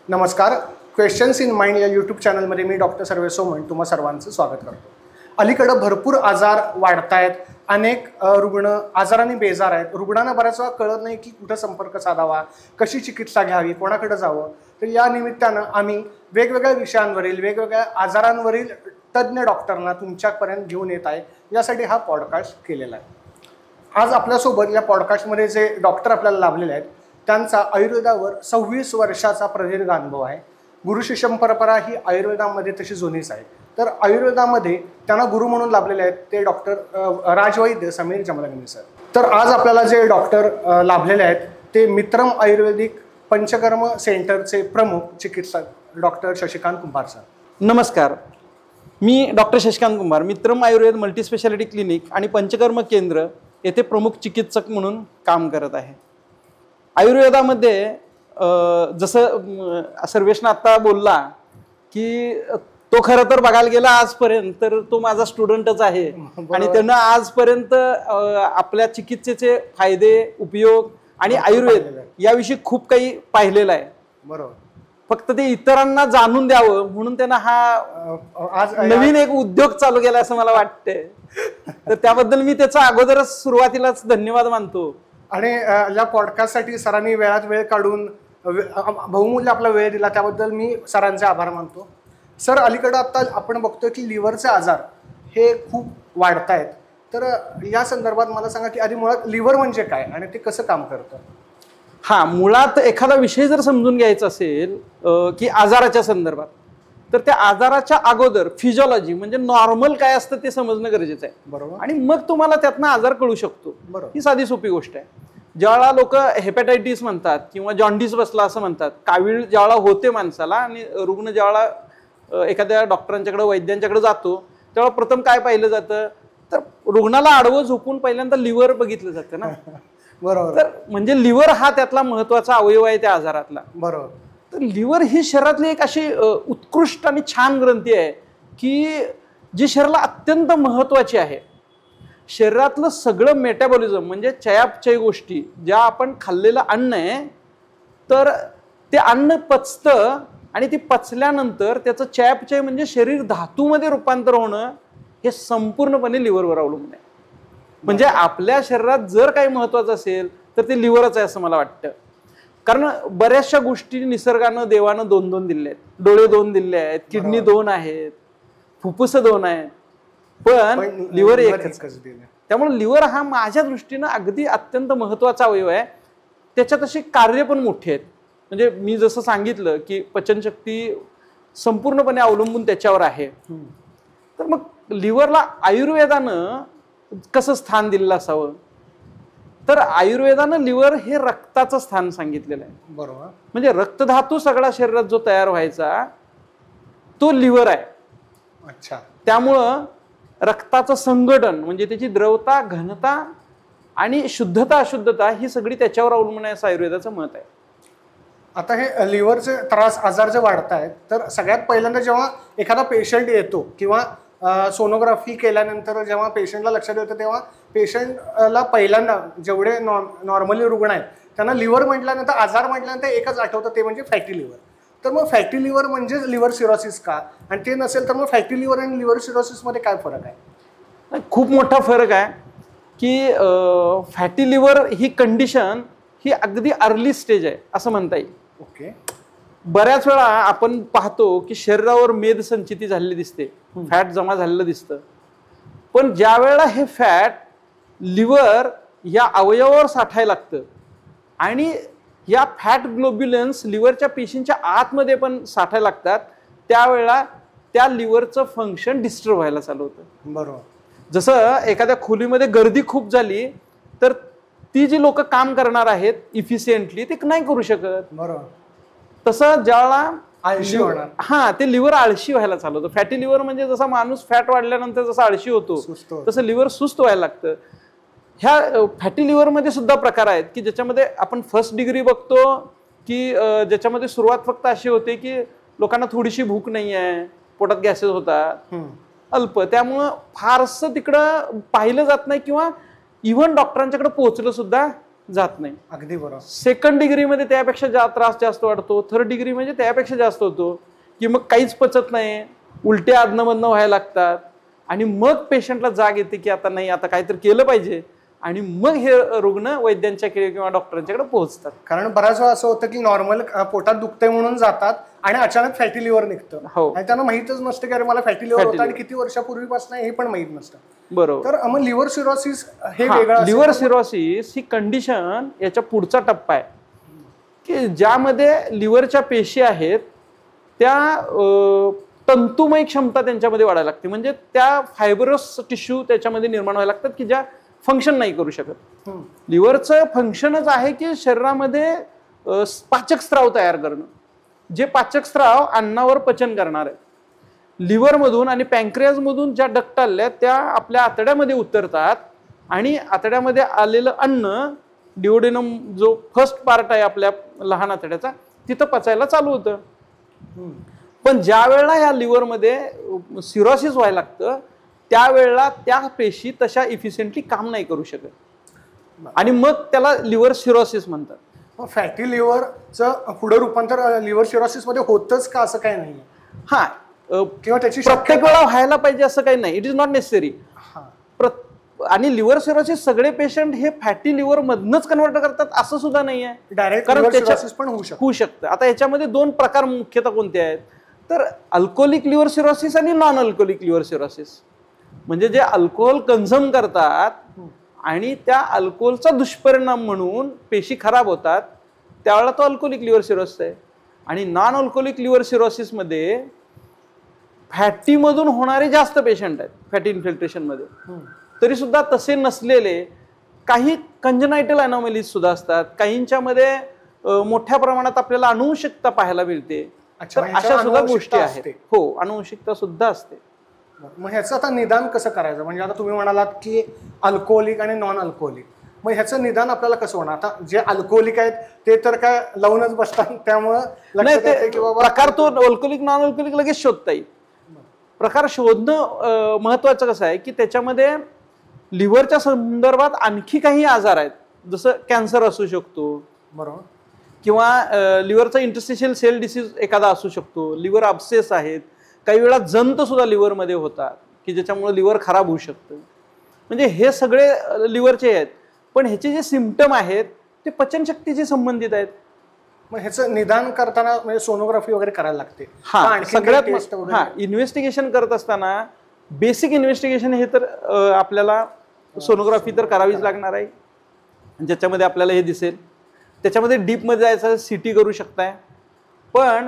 नमस्कार. Questions in mind या YouTube चॅनलमध्ये मी डॉक्टर सर्वे सोमण तुम्हा सर्वांचं स्वागत करतो. अलीकडं भरपूर आजार वाढत आहेत. अनेक रुग्ण आजाराने बेजार आहेत. रुग्णांना बऱ्याच वेळा कळत नाही की कुठं संपर्क साधावा, कशी चिकित्सा घ्यावी, कोणाकडे जावं. तर या निमित्तानं आम्ही वेगवेगळ्या विषयांवरील वेगवेगळ्या आजारांवरील तज्ज्ञ डॉक्टरांना तुमच्यापर्यंत घेऊन येत आहे. यासाठी हा पॉडकास्ट केलेला आहे. आज आपल्यासोबत या पॉडकास्टमध्ये जे डॉक्टर आपल्याला लाभलेले आहेत त्यांचा आयुर्वेदावर 26 वर्षाचा प्रदीर्घ अनुभव आहे. गुरु शिष्य परंपरा ही आयुर्वेदामध्ये तशी जुनीच आहे. तर आयुर्वेदामध्ये त्यांना गुरु म्हणून लाभलेले आहेत ते डॉक्टर राजवैद्य समीर जमलंगनी सर. तर आज आपल्याला जे डॉक्टर लाभलेले आहेत ते मित्रम आयुर्वेदिक पंचकर्म सेंटरचे प्रमुख चिकित्सक डॉक्टर शशिकांत कुंभार सर. नमस्कार, मी डॉक्टर शशिकांत कुंभार, मित्रम आयुर्वेद मल्टीस्पेशालिटी क्लिनिक आणि पंचकर्म केंद्र येथे प्रमुख चिकित्सक म्हणून काम करत आहे. आयुर्वेदामध्ये जसं सर्वेशनं आत्ता बोलला की तो खरं तर बघायला गेला आजपर्यंत तर तो माझा स्टुडंटच आहे आणि त्यानं आजपर्यंत आपल्या चिकित्सेचे फायदे, उपयोग आणि आयुर्वेद याविषयी खूप काही पाहिलेलं आहे. बरोबर. फक्त ते इतरांना जाणून द्यावं म्हणून त्यांना हा आज नवीन एक उद्योग चालू केला असं मला वाटतंय. तर त्याबद्दल मी त्याचा अगोदरच सुरुवातीलाच धन्यवाद मानतो. आणि या पॉडकास्टसाठी सरांनी वेळात वेळ काढून बहुमूल्य आपला वेळ दिला त्याबद्दल मी सरांचे आभार मानतो. सर, अलीकडं आता आपण बघतोय की लिव्हरचे आजार हे खूप वाढत आहेत. तर या संदर्भात मला सांगा की आधी मुळात लिव्हर म्हणजे काय आणि ते कसं काम करतं? हा, मुळात एखादा विषय जर समजून घ्यायचा असेल की आजाराच्या संदर्भात तर त्या आजाराच्या अगोदर फिजिओलॉजी म्हणजे नॉर्मल काय असतं ते समजणं गरजेचं आहे. बरोबर. आणि मग तुम्हाला त्यातनं आजार कळू शकतो. बरोबर. ही साधी सोपी गोष्ट आहे. ज्यावेळेला लोक हेपॅटायटिस म्हणतात किंवा जॉन्डिस बसला असं म्हणतात, कावीळ ज्यावेळेला होते माणसाला आणि रुग्ण ज्यावेळेला एखाद्या डॉक्टरांच्याकडे वैद्यांच्याकडे जातो त्यावेळेला प्रथम काय पाहिलं जातं तर रुग्णाला आडवं झोपून पहिल्यांदा लिव्हर बघितलं जातं ना. बरोबर. तर म्हणजे लिव्हर हा त्यातला महत्वाचा अवयव आहे त्या आजारातला. बरोबर. तर लिव्हर ही शरीरातली एक अशी उत्कृष्ट आणि छान ग्रंथी आहे की जी शरीराला अत्यंत महत्वाची आहे. शरीरातलं सगळं मेटाबॉलिझम म्हणजे चयापचय गोष्टी ज्या आपण खाल्लेलं अन्न आहे तर ते अन्न पचतं आणि ती पचल्यानंतर त्याचं चयापचय म्हणजे शरीर धातूमध्ये रूपांतर होणं हे संपूर्णपणे लिव्हरवर अवलंबून आहे. म्हणजे आपल्या शरीरात जर काही महत्वाचं असेल तर ते लिव्हरच आहे असं मला वाटतं. कारण बऱ्याचशा गोष्टी निसर्गानं देवानं दोन दोन दिले आहेत. डोळे दोन दिले आहेत, किडनी दोन आहेत, फुफ्फुस दोन आहेत, पण लिव्हर एकच. त्यामुळे लिव्हर हा माझ्या दृष्टीनं अगदी अत्यंत महत्वाचा अवयव आहे. त्याच्यात अशी कार्य पण मोठी आहेत. म्हणजे मी जसं सांगितलं की पचनशक्ती संपूर्णपणे अवलंबून त्याच्यावर आहे. तर मग लिव्हरला आयुर्वेदानं कसं स्थान दिलेलं असावं तर आयुर्वेदानं लिव्हर हे रक्ताचं स्थान सांगितलेलं आहे. बरोबर. म्हणजे रक्तधातू सगळा शरीरात जो तयार व्हायचा तो लिव्हर आहे. अच्छा. त्यामुळं रक्ताचं संघटन म्हणजे त्याची द्रवता, घनता आणि शुद्धता अशुद्धता ही सगळी त्याच्यावर अवलंबून आहे असं आयुर्वेदाचं मत आहे. आता हे लिव्हरचे त्रास आजार जे वाढत आहेत तर सगळ्यात पहिल्यांदा जेव्हा एखादा पेशंट येतो किंवा सोनोग्राफी केल्यानंतर जेव्हा पेशंटला लक्षात येतं तेव्हा पेशंटला पहिल्यांदा जेवढे नॉर्मली रुग्ण आहेत त्यांना लिव्हर म्हटल्यानंतर आजार म्हटल्यानंतर एकच आठवतं ते म्हणजे फॅटी लिव्हर. तर मग फॅटी लिव्हर म्हणजे लिव्हर सिरोसिस का? आणि ते नसेल तर मग फॅटी लिव्हर आणि लिव्हर सिरोसिसमध्ये काय फरक आहे? खूप मोठा फरक आहे की फॅटी लिव्हर ही कंडिशन ही अगदी अर्ली स्टेज आहे असं म्हणता येईल. ओके. बऱ्याच वेळा आपण पाहतो की शरीरावर मेद संचिती झालेली दिसते, फॅट जमा झालेलं दिसतं. पण ज्या वेळेला हे फॅट लिव्हर या अवयवावर साठायला लागतं आणि या फॅट ग्लोब्युलन्स लिव्हरच्या पेशींच्या आतमध्ये पण साठायला लागतात त्यावेळेला त्या लिव्हरचं फंक्शन डिस्टर्ब व्हायला चालू होतं. बरोबर. जसं एखाद्या खोलीमध्ये गर्दी खूप झाली तर ती जी लोक काम करणार आहेत इफिशियंटली ते नाही करू शकत. बरोबर. तसं ज्यावेळेला आळशी होणार. हा, ते लिव्हर आळशी व्हायला चालू होतं. फॅटी लिव्हर म्हणजे जसा माणूस फॅट वाढल्यानंतर जसा आळशी होतो तसं लिव्हर सुस्त व्हायला लागतं. ह्या फॅटी लिव्हरमध्ये सुद्धा प्रकार आहेत की ज्याच्यामध्ये आपण फर्स्ट डिग्री बघतो की ज्याच्यामध्ये सुरुवात फक्त अशी होते की लोकांना थोडीशी भूक नाही आहे, पोटात गॅसेस होतात अल्प, त्यामुळं फारसं तिकडं पाहिलं जात नाही किंवा इव्हन डॉक्टरांच्याकडे पोहोचलं सुद्धा जात नाही. अगदी बरोबर. सेकंड डिग्रीमध्ये त्यापेक्षा त्रास जास्त वाढतो. थर्ड डिग्री म्हणजे त्यापेक्षा जास्त होतो की मग काहीच पचत नाही, उलट्या आदनमधनं व्हायला लागतात आणि मग पेशंटला जाग येते की आता नाही, आता काहीतरी केलं पाहिजे आणि मग हे रुग्ण वैद्यांच्याकडे किंवा डॉक्टरांच्याकडे पोहोचतात. कारण बऱ्याच वेळा असं होतं की नॉर्मल पोटात दुखतंय म्हणून जातात आणि अचानक फॅटी लिव्हर निघतं. हो. आणि त्यांना माहितच नसतं की अरे मला फॅटी लिव्हर होतं आणि किती वर्षापूर्वीपासून हे पण माहित नसतं. बरोबर. तर मग लिव्हर सिरोसिस हे वेगळं. लिव्हर सिरोसिस ही कंडिशन याच्या पुढचा टप्पा आहे की ज्यामध्ये लिव्हरच्या पेशी आहेत त्या तंतुमय क्षमता त्यांच्यामध्ये वाढायला लागते. म्हणजे त्या फायबरस टिश्यू त्याच्यामध्ये निर्माण व्हायला लागतात की ज्या फंक्शन नाही करू शकत. लिव्हरचं फंक्शनच आहे की शरीरामध्ये पाचक स्त्राव तयार करणं, जे पाचक स्त्राव अन्नावर पचन करणार आहे. लिव्हरमधून आणि पॅन्क्रियाजमधून ज्या डक्ट आल्या त्या आपल्या आतड्यामध्ये उतरतात आणि आतड्यामध्ये आलेलं अन्न डिओडेनम जो फर्स्ट पार्ट आहे आपल्या लहान आतड्याचा तिथं पचायला चालू होतं. पण ज्या वेळेला ह्या लिव्हरमध्ये सिरोसिस व्हायला लागतं त्यावेळेला त्या पेशी तशा इफिशियंटली काम नाही करू शकत आणि मग त्याला लिव्हर सिरोसिस म्हणतात. फॅटी लिव्हरचं पुढे रूपांतर लिव्हर सिरोसिस मध्ये होतच का असं काही नाही? हा, किंवा त्याची प्रत्येक वेळा व्हायला पाहिजे असं काही नाही. It is not necessary. आणि लिव्हर सिरोसिस सगळे पेशंट हे फॅटी लिव्हर मधनच कन्वर्ट करतात असं सुद्धा नाही आहे. डायरेक्ट कारण सिरोसिस पण होऊ शकतं. आता याच्यामध्ये दोन प्रकार मुख्यतः कोणते आहेत तर अल्कोहोलिक लिव्हर सिरोसिस आणि नॉन अल्कोहोलिक लिव्हर सिरोसिस. म्हणजे जे अल्कोहोल कन्झ्युम करतात आणि त्या अल्कोहोलचा दुष्परिणाम म्हणून पेशी खराब होतात त्यावेळेला तो अल्कोहोलिक लिव्हर सिरोसिस आहे. आणि नॉन अल्कोहोलिक लिव्हर सिरोसिस मध्ये फॅटी मधून होणारे जास्त पेशंट आहेत फॅटी इन्फिल्ट्रेशन मध्ये. तरी सुद्धा तसे नसलेले काही कंजनायटल अनॉमलीज सुद्धा असतात. काहींच्या मध्ये मोठ्या प्रमाणात आपल्याला अनुवंशिकता पाहायला मिळते. अशा सुद्धा गोष्टी आहेत. हो, अनुवंशिकता सुद्धा असते. मग ह्याचं आता निदान कसं करायचं? म्हणजे आता तुम्ही म्हणालात की अल्कोहोलिक आणि नॉन अल्कोहोलिक, मग ह्याचं निदान आपल्याला कसं होणार? आता जे अल्कोहोलिक आहेत ते तर काय लावूनच बसतात त्यामुळं प्रकार तो अल्कोहोलिक नॉन अल्कोहोलिक लगेच शोधता येईल. प्रकार शोधणं महत्वाचं कसं आहे की त्याच्यामध्ये लिव्हरच्या संदर्भात आणखी काही आजार आहेत, जसं कॅन्सर असू शकतो, बरोबर, किंवा लिव्हरचा इंटरस्टिशियल सेल डिसीज एखादा असू शकतो, लिव्हर अब्सेस आहेत, काही वेळा जंत सुद्धा लिव्हरमध्ये होतात की ज्याच्यामुळे लिव्हर खराब होऊ शकतं. म्हणजे हे सगळे लिव्हरचे आहेत. पण ह्याचे जे सिम्पटम आहेत ते पचनशक्तीशी संबंधित आहेत. मग ह्याचं निदान करताना म्हणजे सोनोग्राफी वगैरे करायला लागते. सगळ्यात इन्व्हेस्टिगेशन करत असताना बेसिक इन्व्हेस्टिगेशन हे तर आपल्याला सोनोग्राफी तर करावीच लागणार आहे, ज्याच्यामध्ये आपल्याला हे दिसेल. त्याच्यामध्ये डीपमध्ये जायचं CT करू शकताय. पण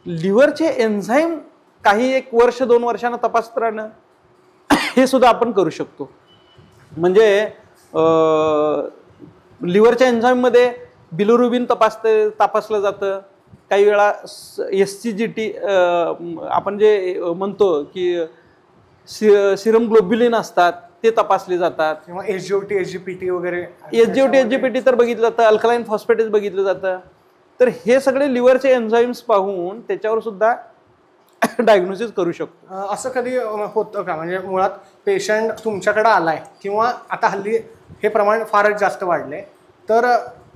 लिव्हरचे एन्झाईम काही 1 वर्ष 2 वर्षांना तपासत राहणं हे सुद्धा आपण करू शकतो. म्हणजे लिव्हरच्या एन्झाईममध्ये बिलिरुबिन तपासलं जातं. काही वेळा SCGT आपण जे म्हणतो की सिरम ग्लोब्युलिन असतात ते तपासले जातात. किंवा SGOT SGPT वगैरे. SGOT SGPT तर बघितलं जातं, अल्कलाइन फॉस्फेटेज बघितलं जातं. तर हे सगळे लिव्हरचे एन्झाईम्स पाहून त्याच्यावर सुद्धा डायग्नोसिस करू शकतो. असं कधी होतं का? म्हणजे मुळात पेशंट तुमच्याकडे आलाय किंवा आता हल्ली हे प्रमाण फारच जास्त वाढलंय तर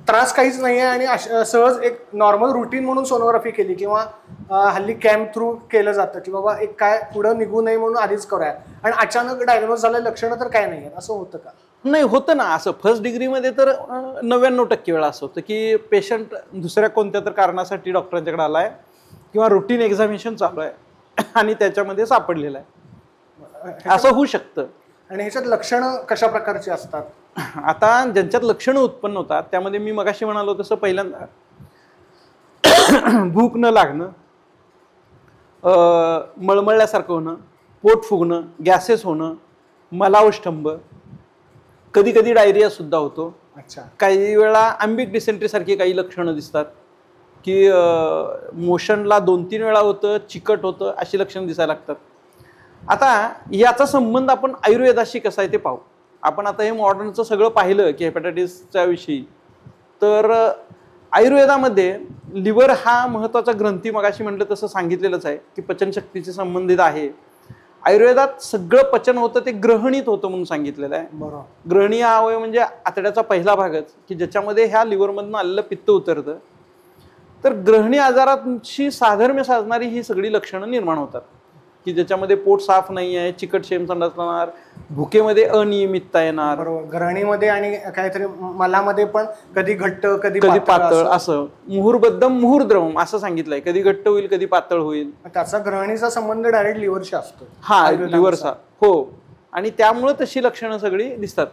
त्रास काहीच नाही आहे आणि सहज एक नॉर्मल रुटीन म्हणून सोनोग्राफी केली किंवा हल्ली कॅम्प थ्रू केलं जातं की बाबा एक काय पुढं निघू नये म्हणून आधीच करूया आणि अचानक डायग्नोज झालं लक्षणं तर काय नाही आहेत, असं होतं का? नाही, होतं ना असं. फर्स्ट डिग्रीमध्ये तर 99% वेळा असं होतं की पेशंट दुसऱ्या कोणत्या तर कारणासाठी डॉक्टरांच्याकडे आलाय किंवा रुटीन एक्झामिनेशन चालू आहे आणि त्याच्यामध्ये सापडलेलं आहे, असं होऊ शकतं. आणि ह्याच्यात लक्षणं कशा प्रकारची असतात? आता ज्यांच्यात लक्षणं उत्पन्न होतात त्यामध्ये मी मगाशी म्हणालो तसं पहिल्यांदा भूक न लागणं, मळमळल्यासारखं होणं, पोट फुगणं, गॅसेस होणं, मलावष्टंभ, कधी कधी डायरिया सुद्धा होतो. अच्छा. काही वेळा अँबिक डिसेंट्री सारखी काही लक्षणं दिसतात की मोशनला 2-3 वेळा होतं, चिकट होतं, अशी लक्षणं दिसायला लागतात. आता याचा संबंध आपण आयुर्वेदाशी कसा आहे ते पाहू. आपण आता हे मॉडर्नचं सगळं पाहिलं की हेपॅटायटिसच्या विषयी, तर आयुर्वेदामध्ये लिव्हर हा महत्त्वाचा ग्रंथी मगाशी म्हटलं तसं सांगितलेलंच आहे की पचनशक्तीशी संबंधित आहे. आयुर्वेदात सगळं पचन होतं ते ग्रहणीत होतं म्हणून सांगितलेलं आहे. बरोबर. ग्रहणी हा अवयव म्हणजे आतड्याचा पहिला भागच की ज्याच्यामध्ये ह्या लिव्हरमधनं आलेलं पित्त उतरतं. तर ग्रहणी आजारांशी साधर्म्य साधणारी ही सगळी लक्षणं निर्माण होतात की ज्याच्यामध्ये पोट साफ नाही आहे, चिकट शेम संडासणार, भुकेमध्ये अनियमितता येणार. बरोबर. ग्रहणीमध्ये आणि काहीतरी मलामध्ये पण कधी घट्ट कधी पातळ असं. मुहुर्बद्धम मुहुर्द्रवम असं सांगितलंय, कधी घट्ट होईल कधी पातळ होईल. त्याचा ग्रहणीचा संबंध डायरेक्ट लिव्हरशी असतो. हा, लिव्हरचा. हो. आणि त्यामुळे तशी लक्षणं सगळी दिसतात.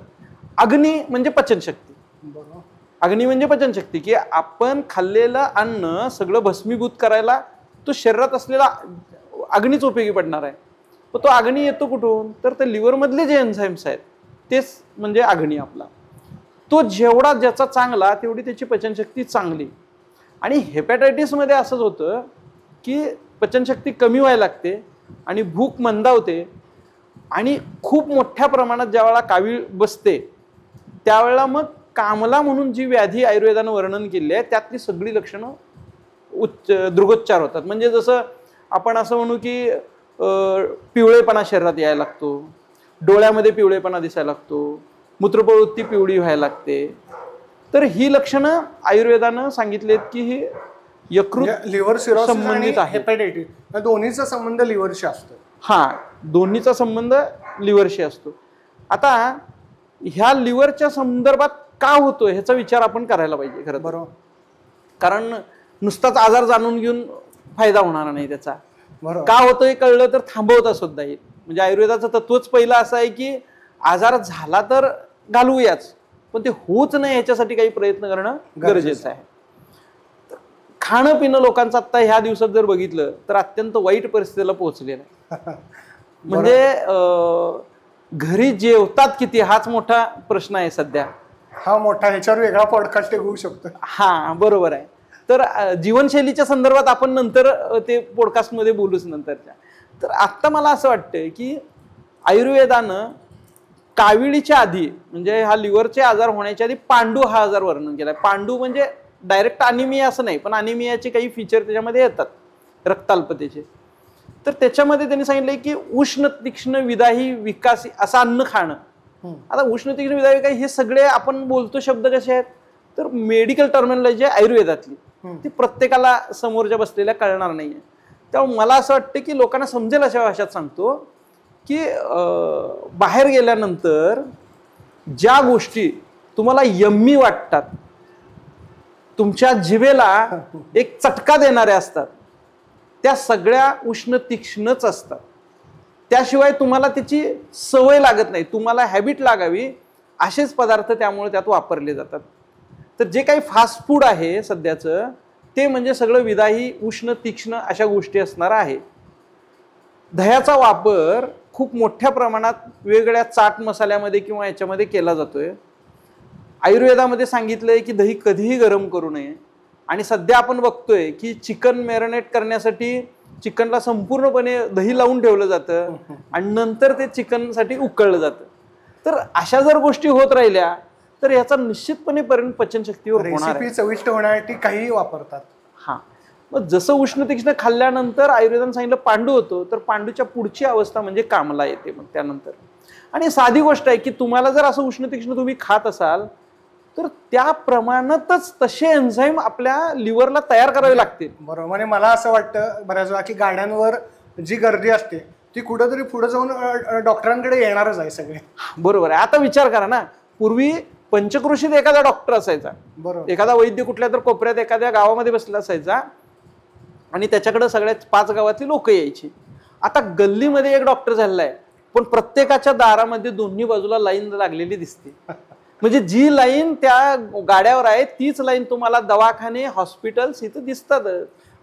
अग्नी म्हणजे पचनशक्ती. बरोबर. अग्नी म्हणजे पचनशक्ती की आपण खाल्लेलं अन्न सगळं भस्मीभूत करायला तो शरीरात असलेला अग्नीच उपयोगी पडणार आहे. पण तो अग्नी येतो कुठून? तर ते लिव्हरमधले जे एन्झाईम्स आहेत तेच म्हणजे अग्नी आपला. तो जेवढा ज्याचा चांगला तेवढी त्याची पचनशक्ती चांगली. आणि हेपॅटायटिसमध्ये असंच होतं की पचनशक्ती कमी व्हायला लागते आणि भूक मंदावते आणि खूप मोठ्या प्रमाणात ज्यावेळेला कावीळ बसते त्यावेळेला मग कामला म्हणून जी व्याधी आयुर्वेदानं वर्णन केली आहे त्यातली सगळी लक्षणं दृगोच्चार होतात. म्हणजे जसं आपण असं म्हणू की पिवळेपणा शरीरात यायला लागतो, डोळ्यामध्ये पिवळेपणा दिसायला लागतो, मूत्रप्रवृत्ती पिवळी व्हायला लागते. तर ही लक्षणं आयुर्वेदानं सांगितलेत की ही यकृत लिव्हर सिरोसिस आणि संबंधित आहे. हेपॅटायटिस दोन्हीचा संबंध लिव्हरशी असतो. हा, दोन्हीचा संबंध लिव्हरशी असतो. आता ह्या लिव्हरच्या संदर्भात का होतोय ह्याचा विचार आपण करायला पाहिजे खरं. बरोबर. कारण नुसताच आजार जाणून घेऊन फायदा होणार नाही त्याचा. बरोबर. का होतं हे कळलं तर थांबवता सुद्धा येईल. म्हणजे आयुर्वेदाचं तत्वच पहिलं असं आहे की आजार झाला तर घालवूयाच, पण ते होऊच नाही ह्याच्यासाठी काही प्रयत्न करणं गरजेचं आहे. खाणं पिणं लोकांचं आता ह्या दिवसात जर बघितलं तर अत्यंत वाईट परिस्थितीला पोहोचलेलं आहे. म्हणजे घरी जेवतात किती हाच मोठा प्रश्न आहे सध्या. हा मोठा, ह्याच्यावर वेगळा पॉडकास्ट होऊ शकतो. हा, बरोबर आहे. तर जीवनशैलीच्या संदर्भात आपण नंतर ते पॉडकास्टमध्ये बोलूच नंतरच्या. तर आत्ता मला असं वाटतंय की आयुर्वेदानं काविळीच्या आधी म्हणजे हा लिव्हरचे आजार होण्याच्या आधी पांडू हा आजार वर्णन केलाय. पांडू म्हणजे डायरेक्ट अनिमिया असं नाही, पण अनिमियाचे काही फीचर त्याच्यामध्ये येतात रक्ताल्पतेचे. तर त्याच्यामध्ये त्यांनी सांगितलंय की उष्ण तीक्ष्ण विदाही विकासी असं अन्न खाणं. आता उष्ण तीक्ष्ण विदाही विकासी हे सगळे आपण बोलतो शब्द कसे आहेत तर मेडिकल टर्मिनॉलॉजी आहे आयुर्वेदातली, ती प्रत्येकाला समोरच्या बसलेल्या कळणार नाहीये. त्यामुळे मला असं वाटतं की लोकांना समजेल अशा भाषेत सांगतो की बाहेर गेल्यानंतर ज्या गोष्टी तुम्हाला यम्मी वाटतात, तुमच्या जिभेला एक चटका देणाऱ्या असतात, त्या सगळ्या उष्ण तीक्ष्णच असतात. त्याशिवाय तुम्हाला त्याची सवय लागत नाही, तुम्हाला हॅबिट लागावी असेच पदार्थ त्यामुळे त्यात वापरले जातात. तर जे काही फास्ट फूड आहे सध्याचं ते म्हणजे सगळं विदाही उष्ण तीक्ष्ण अशा गोष्टी असणार आहे. दह्याचा वापर खूप मोठ्या प्रमाणात वेगवेगळ्या चाट मसाल्यामध्ये किंवा याच्यामध्ये केला जातोय. आयुर्वेदामध्ये सांगितलंय की दही कधीही गरम करू नये. आणि सध्या आपण बघतोय की चिकन मॅरिनेट करण्यासाठी चिकनला संपूर्णपणे दही लावून ठेवलं जातं आणि नंतर ते चिकनसाठी उकळलं जातं. तर अशा जर गोष्टी होत राहिल्या तर याचा निश्चितपणे परिणाम पचनशक्तीवर होणार आहे. चविष्ट होण्यासाठी काही वापरतात. हा, मग जसं उष्ण तीक्ष्ण खाल्ल्यानंतर आयुर्वेदाने सांगितलं पांडू होतो, तर पांडूच्या पुढची अवस्था म्हणजे कामला येते मग त्यानंतर. आणि साधी गोष्ट आहे की तुम्हाला जर असं उष्ण तीक्ष्ण तुम्ही खात असाल तर त्या प्रमाणातच तसे एन्झाईम आपल्या लिव्हरला तयार करावे लागतील. बरोबर. म्हणजे मला असं वाटतं बऱ्याच वेळा की गाड्यांवर जी गर्दी असते ती कुठंतरी पुढे जाऊन डॉक्टरांकडे येणारच आहे सगळे. बरोबर आहे. आता विचार करा ना, पूर्वी पंचक्रोशीत एखादा डॉक्टर असायचा, बरोबर, एखादा वैद्य कुठल्या तर कोपऱ्यात एखाद्या गावामध्ये बसला असायचा आणि त्याच्याकडे सगळ्या 5 गावातली लोक यायची. आता गल्लीमध्ये एक डॉक्टर झालेला आहे, पण प्रत्येकाच्या दारामध्ये दोन्ही बाजूला लाईन लागलेली दिसते. म्हणजे जी लाईन त्या गाड्यावर आहे तीच लाईन तुम्हाला दवाखाने हॉस्पिटल्स इथं दिसतात.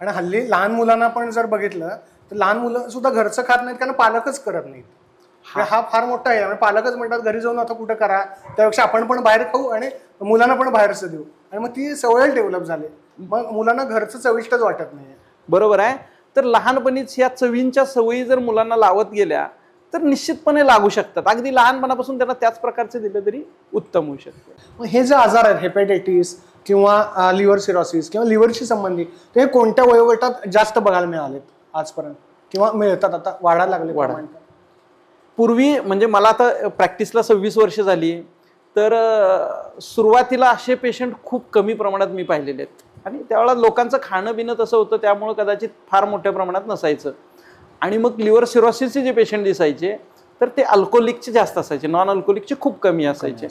आणि हल्ली लहान मुलांना पण जर बघितलं तर लहान मुलं सुद्धा घरचं खात नाहीत कारण पालकच करत नाहीत. हा फार मोठा आहे. पालकच म्हणतात घरी जाऊन आता कुठं करा, त्यापेक्षा आपण पण बाहेर खाऊ आणि मुलांना पण बाहेरचं देऊ. आणि मग ती सवय डेव्हलप झाली, मग मुलांना घरचं चविष्टच वाटत नाही. बरोबर आहे. तर लहानपणीच या चवींच्या सवयी जर मुलांना लावत गेल्या तर निश्चितपणे लागू शकतात. अगदी लहानपणापासून त्यांना त्याच प्रकारचे दिले तरी उत्तम होऊ शकतं. हे जे आजार आहेत हेपॅटायटिस किंवा लिव्हर सिरोसिस किंवा लिव्हरशी संबंधित ते कोणत्या वयोगटात जास्त बघायला मिळालेत आजपर्यंत किंवा मिळतात, आता वाढायला लागले? पूर्वी म्हणजे मला आता प्रॅक्टिसला 26 वर्ष झाली, तर सुरुवातीला असे पेशंट खूप कमी प्रमाणात मी पाहिलेले आहेत. आणि त्यावेळेला लोकांचं खाणं पिणं तसं होतं, त्यामुळं कदाचित फार मोठ्या प्रमाणात नसायचं. आणि मग लिव्हर सिरोसिसचे जे पेशंट दिसायचे तर ते अल्कोहोलिकचे जास्त असायचे, नॉन अल्कोहोलिकचे खूप कमी असायचे.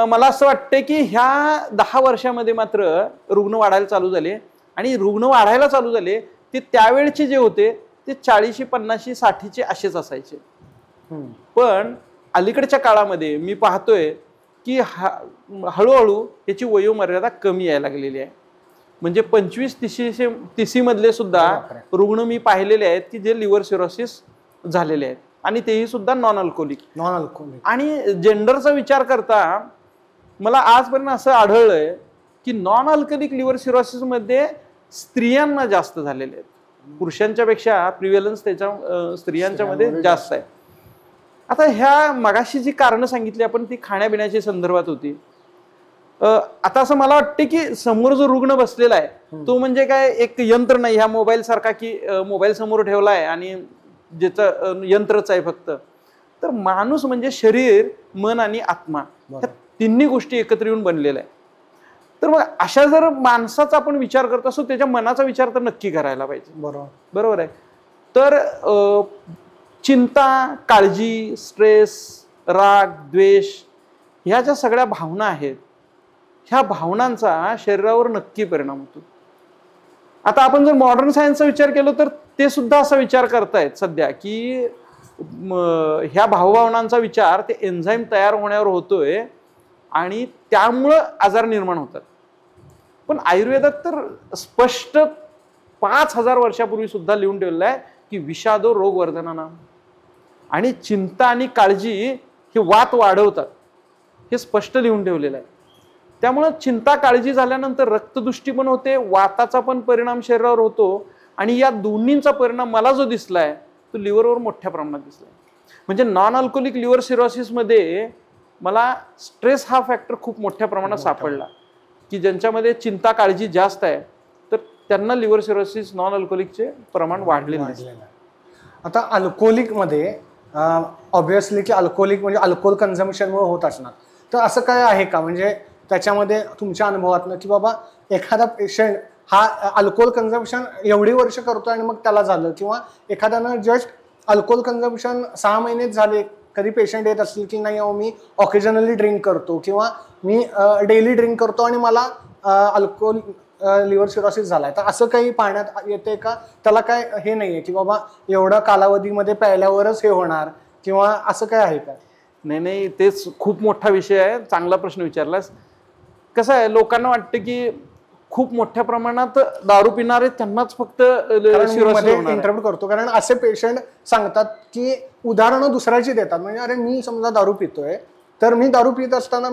मला असं वाटतं की ह्या 10 वर्षामध्ये मात्र रुग्ण वाढायला चालू झाले. आणि रुग्ण वाढायला चालू झाले ते त्यावेळचे जे होते ते 40, 50, 60चे असेच असायचे. पण अलीकडच्या काळामध्ये मी पाहतोय की हळूहळू याची वयोमर्यादा कमी यायला लागलेली आहे. म्हणजे 25-30 मधले सुद्धा रुग्ण मी पाहिलेले आहेत की जे लिव्हर सिरोसिस झालेले आहेत, आणि तेही सुद्धा नॉन अल्कोहोलिक. आणि जेंडरचा विचार करता मला आजपर्यंत असं आढळलंय की नॉन अल्कोहोलिक लिव्हर सिरोसिस मध्ये स्त्रियांना जास्त झालेले आहेत. पुरुषांच्या पेक्षा प्रिव्हेलन्स त्याच्या स्त्रियांच्या मध्ये जास्त आहे. आता ह्या मगाशी जी कारणं सांगितली आपण ती खाण्यापिण्याच्या संदर्भात होती. आता असं मला वाटतं की समोर जो रुग्ण बसलेला आहे तो म्हणजे काय एक यंत्र नाही, ह्या मोबाईल सारखा की मोबाईल समोर ठेवला आहे आणि ज्याचं यंत्रच आहे फक्त. तर माणूस म्हणजे शरीर, मन आणि आत्मा, ह्या तिन्ही गोष्टी एकत्र येऊन बनलेल्या आहे. तर मग अशा जर माणसाचा आपण विचार करत असो त्याच्या मनाचा विचार तर नक्की करायला पाहिजे. बरोबर आहे. तर चिंता, काळजी, स्ट्रेस, राग, द्वेष ह्या ज्या सगळ्या भावना आहेत ह्या भावनांचा शरीरावर नक्की परिणाम होतो. आता आपण जर मॉडर्न सायन्सचा विचार केला तर ते सुद्धा असा विचार करतायत सध्या की ह्या भावभावनांचा विचार ते एन्झाईम तयार होण्यावर होतोय आणि त्यामुळं आजार निर्माण होतात. पण आयुर्वेदात तर स्पष्ट 5000 वर्षापूर्वी सुद्धा लिहून ठेवलेलं आहे की विषादो रोगवर्धनाना, आणि चिंता आणि काळजी हे वात वाढवतात हे स्पष्ट लिहून ठेवलेलं आहे. त्यामुळं चिंता काळजी झाल्यानंतर रक्तदुष्टी पण होते, वाताचा पण परिणाम शरीरावर होतो, आणि या दोन्हींचा परिणाम मला जो दिसलाय तो लिव्हरवर मोठ्या प्रमाणात दिसलाय. म्हणजे नॉन अल्कोहोलिक लिव्हर सिरोसिस मध्ये मला स्ट्रेस हा फॅक्टर खूप मोठ्या प्रमाणात सापडला की ज्यांच्यामध्ये चिंता काळजी जास्त आहे तर त्यांना लिव्हर सिरोसिस नॉन अल्कोहोलिकचे प्रमाण वाढलेले आहे. आता अल्कोहोलिकमध्ये ऑब्व्हियसली की अल्कोहोलिक म्हणजे अल्कोहोल कन्झम्पशनमुळे होत असणार, तर असं काय आहे का म्हणजे त्याच्यामध्ये तुमच्या अनुभवातनं की बाबा एखादा पेशंट हा अल्कोहोल कन्झम्पशन एवढी वर्ष करतो आणि मग त्याला झालं, किंवा एखाद्यानं जस्ट अल्कोहोल कन्झम्पशन 6 महिनेच झाले, कधी पेशंट येत असतील की नाही मी ऑकेजनली ड्रिंक करतो किंवा मी डेली ड्रिंक करतो आणि मला अल्कोहोल लिव्हर सिरोसिस झालाय, तर असं काही पाहण्यात येते का? त्याला काय हे नाहीये की बाबा एवढ्या कालावधीमध्ये प्यायल्यावरच हे होणार किंवा असं काय आहे का? नाही, तेच खूप मोठा विषय आहे. चांगला प्रश्न विचारलास. कसं आहे, लोकांना वाटतं की खूप मोठ्या प्रमाणात दारू पिणारे त्यांनाच फक्त इंटरव्ह्यू करतो, कारण असे पेशंट सांगतात की उदाहरणं दुसऱ्याची देतात. म्हणजे अरे मी समजा दारू पितोय, तर मी दारू पित असताना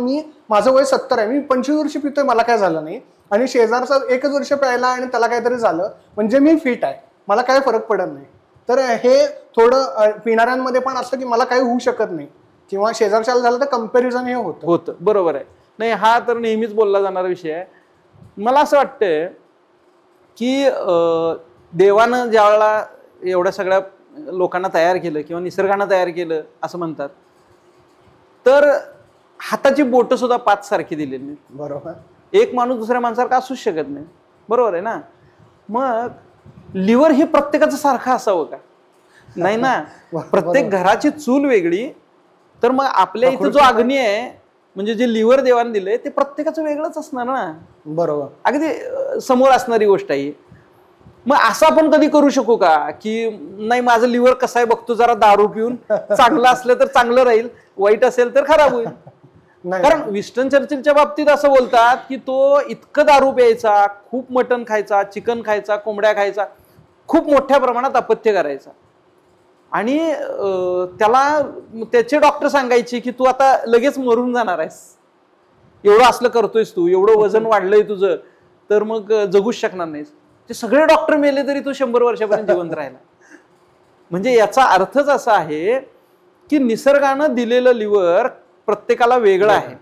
माझं वय 70 आहे, मी 25 वर्ष पितोय, मला काय झालं नाही, आणि शेजारचा 1च वर्ष प्यायला आणि त्याला काहीतरी झालं, म्हणजे मी फिट आहे, मला काय फरक पडत नाही. तर हे थोडं पिणाऱ्यांमध्ये पण असतं की मला काही होऊ शकत नाही, किंवा शेजारच्याला झालं तर कम्पॅरिझन हे होतं. बरोबर आहे. नाही, हा तर नेहमीच बोलला जाणारा विषय आहे. मला असं वाटतं की देवानं ज्यावेळेला एवढ्या सगळ्या लोकांना तयार केलं किंवा निसर्गानं तयार केलं असं म्हणतात, तर हाताची बोट सुद्धा 5 सारखी दिलेली नाही. बरोबर. एक माणूस दुसऱ्या माणसासारखा असूच शकत नाही. बरोबर आहे ना? मग लिव्हर हे प्रत्येकाचं सारखं असावं का? नाही ना. प्रत्येक घराची चूल वेगळी, तर मग आपल्या इथं जो अग्नी आहे म्हणजे जे लिव्हर देवाने दिलंय ते प्रत्येकाचं वेगळंच असणार ना. बरोबर. अगदी समोर असणारी गोष्ट आहे. मग असं आपण कधी करू शकू का की नाही माझं लिव्हर कसं आहे बघतो जरा दारू पिऊन, चांगलं असलं तर चांगलं राहील, वाईट असेल तर खराब होईल. कारण विस्टन चर्चिलच्या बाबतीत असं बोलतात की तो इतकं दारू प्यायचा, खूप मटण खायचा, चिकन खायचा, कोंबड्या खायचा, खूप मोठ्या प्रमाणात अपथ्य करायचा, आणि त्याला त्याचे डॉक्टर सांगायचे की तू आता लगेच मरून जाणार आहेस, एवढं असलं करतोयस तू, एवढं वजन वाढलंय तुझं, तर मग जगूच शकणार नाहीस. ते सगळे डॉक्टर मेले तरी तू 100 वर्षापर्यंत जिवंत राहिला. म्हणजे याचा अर्थच असा आहे की निसर्गानं दिलेलं लिव्हर प्रत्येकाला वेगळं आहे.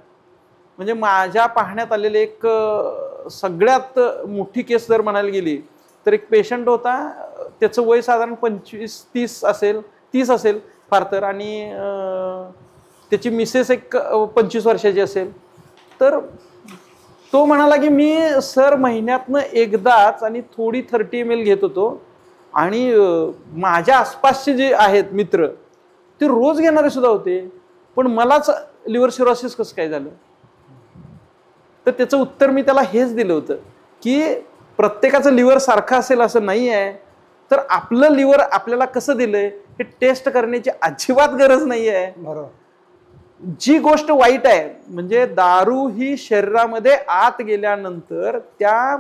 म्हणजे माझ्या पाहण्यात आलेले एक सगळ्यात मोठी केस जर म्हणायला गेली तर एक पेशंट होता, त्याचं वय साधारण 25-30 असेल, 30 असेल, फार तर, आणि त्याची मिसेस एक 25 वर्षाची असेल. तर तो म्हणाला की मी सर महिन्यातनं एकदाच आणि थोडी 30 ml घेत होतो, आणि माझ्या आसपासचे जे आहेत मित्र ते रोज घेणारे सुद्धा होते, पण मलाच लिव्हर सिरोसिस कसं काय झालं. तर त्याचं उत्तर मी त्याला हेच दिलं होतं की प्रत्येकाचं लिव्हर सारखं असेल असं नाही आहे, तर आपलं लिव्हर आपल्याला कसं दिलंय हे टेस्ट करण्याची अजिबात गरज नाही आहे. बरोबर. जी गोष्ट वाईट आहे म्हणजे दारू ही शरीरामध्ये आत गेल्यानंतर त्या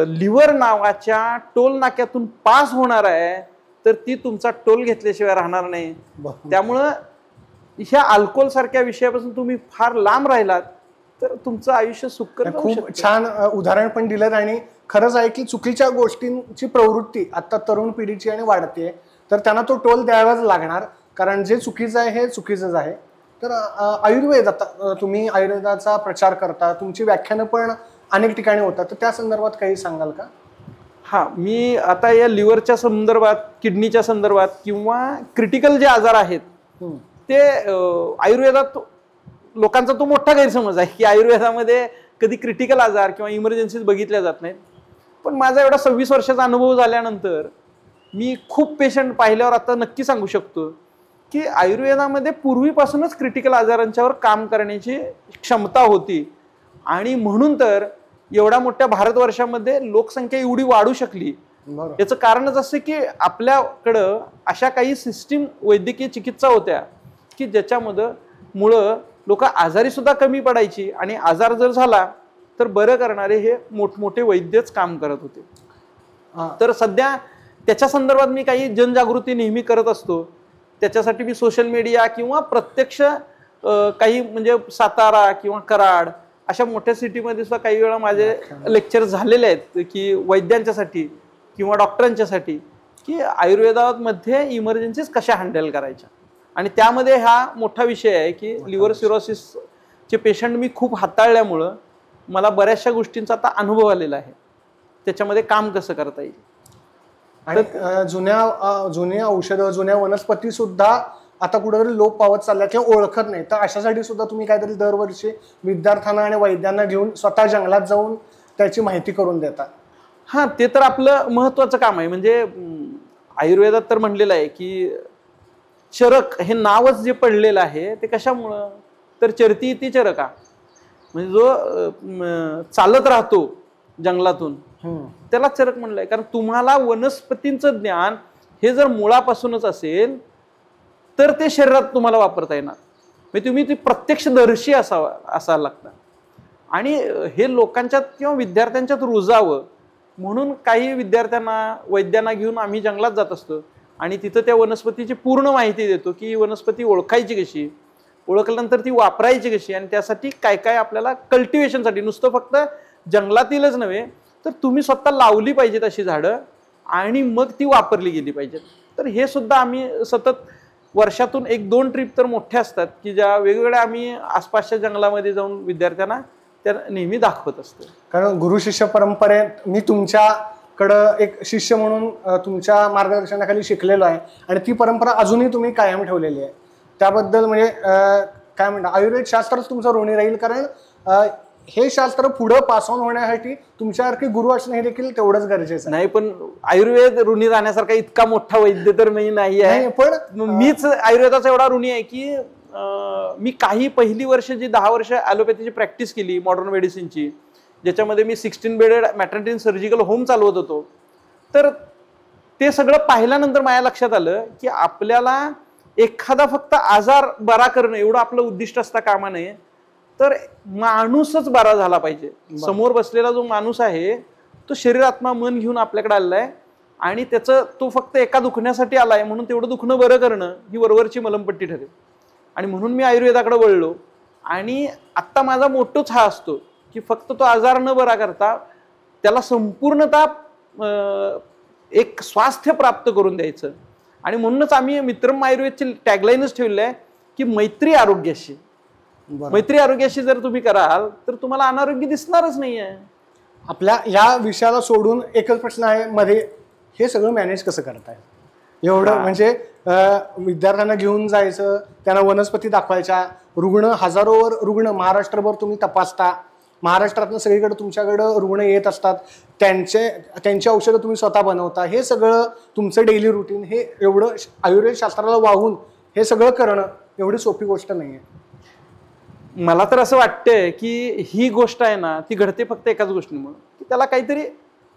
लिव्हर नावाच्या टोल नाक्यातून पास होणार आहे, तर ती तुमचा टोल घेतल्याशिवाय राहणार नाही. त्यामुळं ह्या अल्कोहोल सारख्या विषयापासून तुम्ही फार लांब राहिलात तर तुमचं आयुष्य सुखकर जाऊ खूप शकतं. छान उदाहरण पण दिलं. आणि खरंच आहे की चुकीच्या गोष्टींची प्रवृत्ती आता तरुण पिढीची आणि वाढते, तर त्यांना तो टोल द्यावाच लागणार, कारण जे चुकीचं आहे हे चुकीचंच आहे. तर आयुर्वेद, आता तुम्ही आयुर्वेदाचा प्रचार करता, तुमची व्याख्यानं पण अनेक ठिकाणी होतात, तर त्या संदर्भात काही सांगाल का? हा, मी आता या लिव्हरच्या संदर्भात, किडनीच्या संदर्भात किंवा क्रिटिकल जे आजार आहेत ते आयुर्वेदात लोकांचा तो मोठा गैरसमज आहे की आयुर्वेदामध्ये कधी क्रिटिकल आजार किंवा इमर्जन्सीज बघितल्या जात नाहीत. पण माझा एवढा 26 वर्षाचा अनुभव झाल्यानंतर मी खूप पेशंट पाहिल्यावर आता नक्की सांगू शकतो की आयुर्वेदामध्ये पूर्वीपासूनच क्रिटिकल आजारांच्यावर काम करण्याची क्षमता होती. आणि म्हणून तर एवढ्या मोठ्या भारतवर्षामध्ये लोकसंख्या एवढी वाढू शकली. याचं कारणच असं की आपल्याकडं अशा काही सिस्टीम वैद्यकीय चिकित्सा होत्या की ज्याच्यामुळं लोक आजारी सुद्धा कमी पडायची, आणि आजार जर झाला तर बरं करणारे हे मोठमोठे वैद्यच काम करत होते. तर सध्या त्याच्या संदर्भात मी काही जनजागृती नेहमी करत असतो. त्याच्यासाठी मी सोशल मीडिया किंवा प्रत्यक्ष काही म्हणजे सातारा किंवा कराड अशा मोठ्या सिटीमध्ये सुद्धा काही वेळा माझे लेक्चर झालेले आहेत की वैद्यांच्यासाठी किंवा डॉक्टरांच्यासाठी की आयुर्वेदामध्ये इमर्जन्सीज कशा हँडल करायच्या. आणि त्यामध्ये हा मोठा विषय आहे की लिव्हर सिरोसिसचे पेशंट मी खूप हाताळल्यामुळं मला बऱ्याचशा गोष्टींचा आता अनुभव आलेला आहे, त्याच्यामध्ये काम कसं करता येईल. आणि जुन्या औषधं, जुन्या वनस्पती सुद्धा आता कुठेतरी लोप पावत चालल्या किंवा ओळखत नाही, तर अशासाठी सुद्धा तुम्ही काहीतरी दरवर्षी विद्यार्थ्यांना आणि वैद्यांना घेऊन स्वतः जंगलात जाऊन त्याची माहिती करून देता. हां, ते तर आपलं महत्त्वाचं काम आहे. म्हणजे आयुर्वेदात तर म्हणलेलं आहे की चरक हे नावच जे पडलेलं आहे ते कशामुळं, तर चरती इति चरका, म्हणजे जो चालत राहतो जंगलातून त्याला चरक म्हणलंय. कारण तुम्हाला वनस्पतींचं ज्ञान हे जर मुळापासूनच असेल तर ते शरीरात तुम्हाला वापरता येणार. म्हणजे तुम्ही ती प्रत्यक्षदर्शी असायला लागतं. आणि हे लोकांच्यात किंवा विद्यार्थ्यांच्यात रुजावं म्हणून काही विद्यार्थ्यांना वैद्यांना घेऊन आम्ही जंगलात जात असतो आणि तिथं त्या वनस्पतीची पूर्ण माहिती देतो की वनस्पती ओळखायची कशी, ओळखल्यानंतर ती वापरायची कशी, आणि त्यासाठी काय काय आपल्याला कल्टिवेशनसाठी, नुसतं फक्त जंगलातीलच नव्हे तर तुम्ही स्वतः लावली पाहिजेत अशी झाडं आणि मग ती वापरली गेली पाहिजेत. तर हे सुद्धा आम्ही सतत वर्षातून 1-2 ट्रिप तर मोठ्या असतात की ज्या वेगवेगळ्या आम्ही आसपासच्या जंगलामध्ये जाऊन विद्यार्थ्यांना त्या नेहमी दाखवत असतो. कारण गुरु शिष्य परंपरेत मी तुमच्याकडं एक शिष्य म्हणून तुमच्या मार्गदर्शनाखाली शिकलेलो आहे आणि ती परंपरा अजूनही तुम्ही कायम ठेवलेली आहे. त्याबद्दल म्हणजे काय म्हणतात, आयुर्वेद शास्त्रच तुमचं ऋणी राहील. कारण हे शास्त्र पुढं पास ऑन होण्यासाठी तुमच्यासारखे गुरु असणं हे देखील तेवढंच गरजेचं नाही. पण आयुर्वेद ऋणी राहण्यासारखा इतका मोठा वैद्य तर मी नाही आहे. पण मीच आयुर्वेदाचा एवढा ऋणी आहे की मी काही पहिली वर्ष जी 10 वर्ष ॲलोपॅथीची प्रॅक्टिस केली मॉडर्न मेडिसिनची, ज्याच्यामध्ये मी 16 बेडेड मॅटर्निटी सर्जिकल होम चालवत होतो, तर ते सगळं पाहिल्यानंतर माझ्या लक्षात आलं की आपल्याला एखादा फक्त आजार बरा करणं एवढं आपलं उद्दिष्ट असता कामा नये, तर माणूसच बरा झाला पाहिजे. समोर बसलेला जो माणूस आहे तो शरीर आत्मा मन घेऊन आपल्याकडे आलेला आहे आणि त्याचं तो फक्त एका दुखण्यासाठी आलाय म्हणून तेवढं दुखणं बरं करणं ही वरवरची मलमपट्टी ठरेल. आणि म्हणून मी आयुर्वेदाकडे वळलो. आणि आत्ता माझा मोठोच हा असतो की फक्त तो आजार न बरा करता त्याला संपूर्णतः एक स्वास्थ्य प्राप्त करून द्यायचं. आणि म्हणूनच आम्ही मित्रम आयुर्वेदची टॅगलाईनच ठेवली आहे की मैत्री आरोग्याशी. मैत्री आरोग्याशी जर तुम्ही कराल तर तुम्हाला अनारोग्य दिसणारच नाहीये. आपल्या या विषयाला सोडून एकच प्रश्न आहे मध्ये, हे सगळं मॅनेज कसं करताय एवढं, म्हणजे विद्यार्थ्यांना घेऊन जायचं, त्यांना वनस्पती दाखवायच्या. हजारोवर रुग्ण महाराष्ट्रभर तुम्ही तपासता. महाराष्ट्रातनं सगळीकडे तुमच्याकडं रुग्ण येत असतात. त्यांची औषधं तुम्ही स्वतः बनवता. हे सगळं तुमचं डेली रुटीन, हे एवढं आयुर्वेद शास्त्राला वाहून हे सगळं करणं एवढी सोपी गोष्ट नाही आहे. मला तर असं वाटतंय की ही गोष्ट आहे ना, ती घडते फक्त एकाच गोष्टीमुळे, की त्याला काहीतरी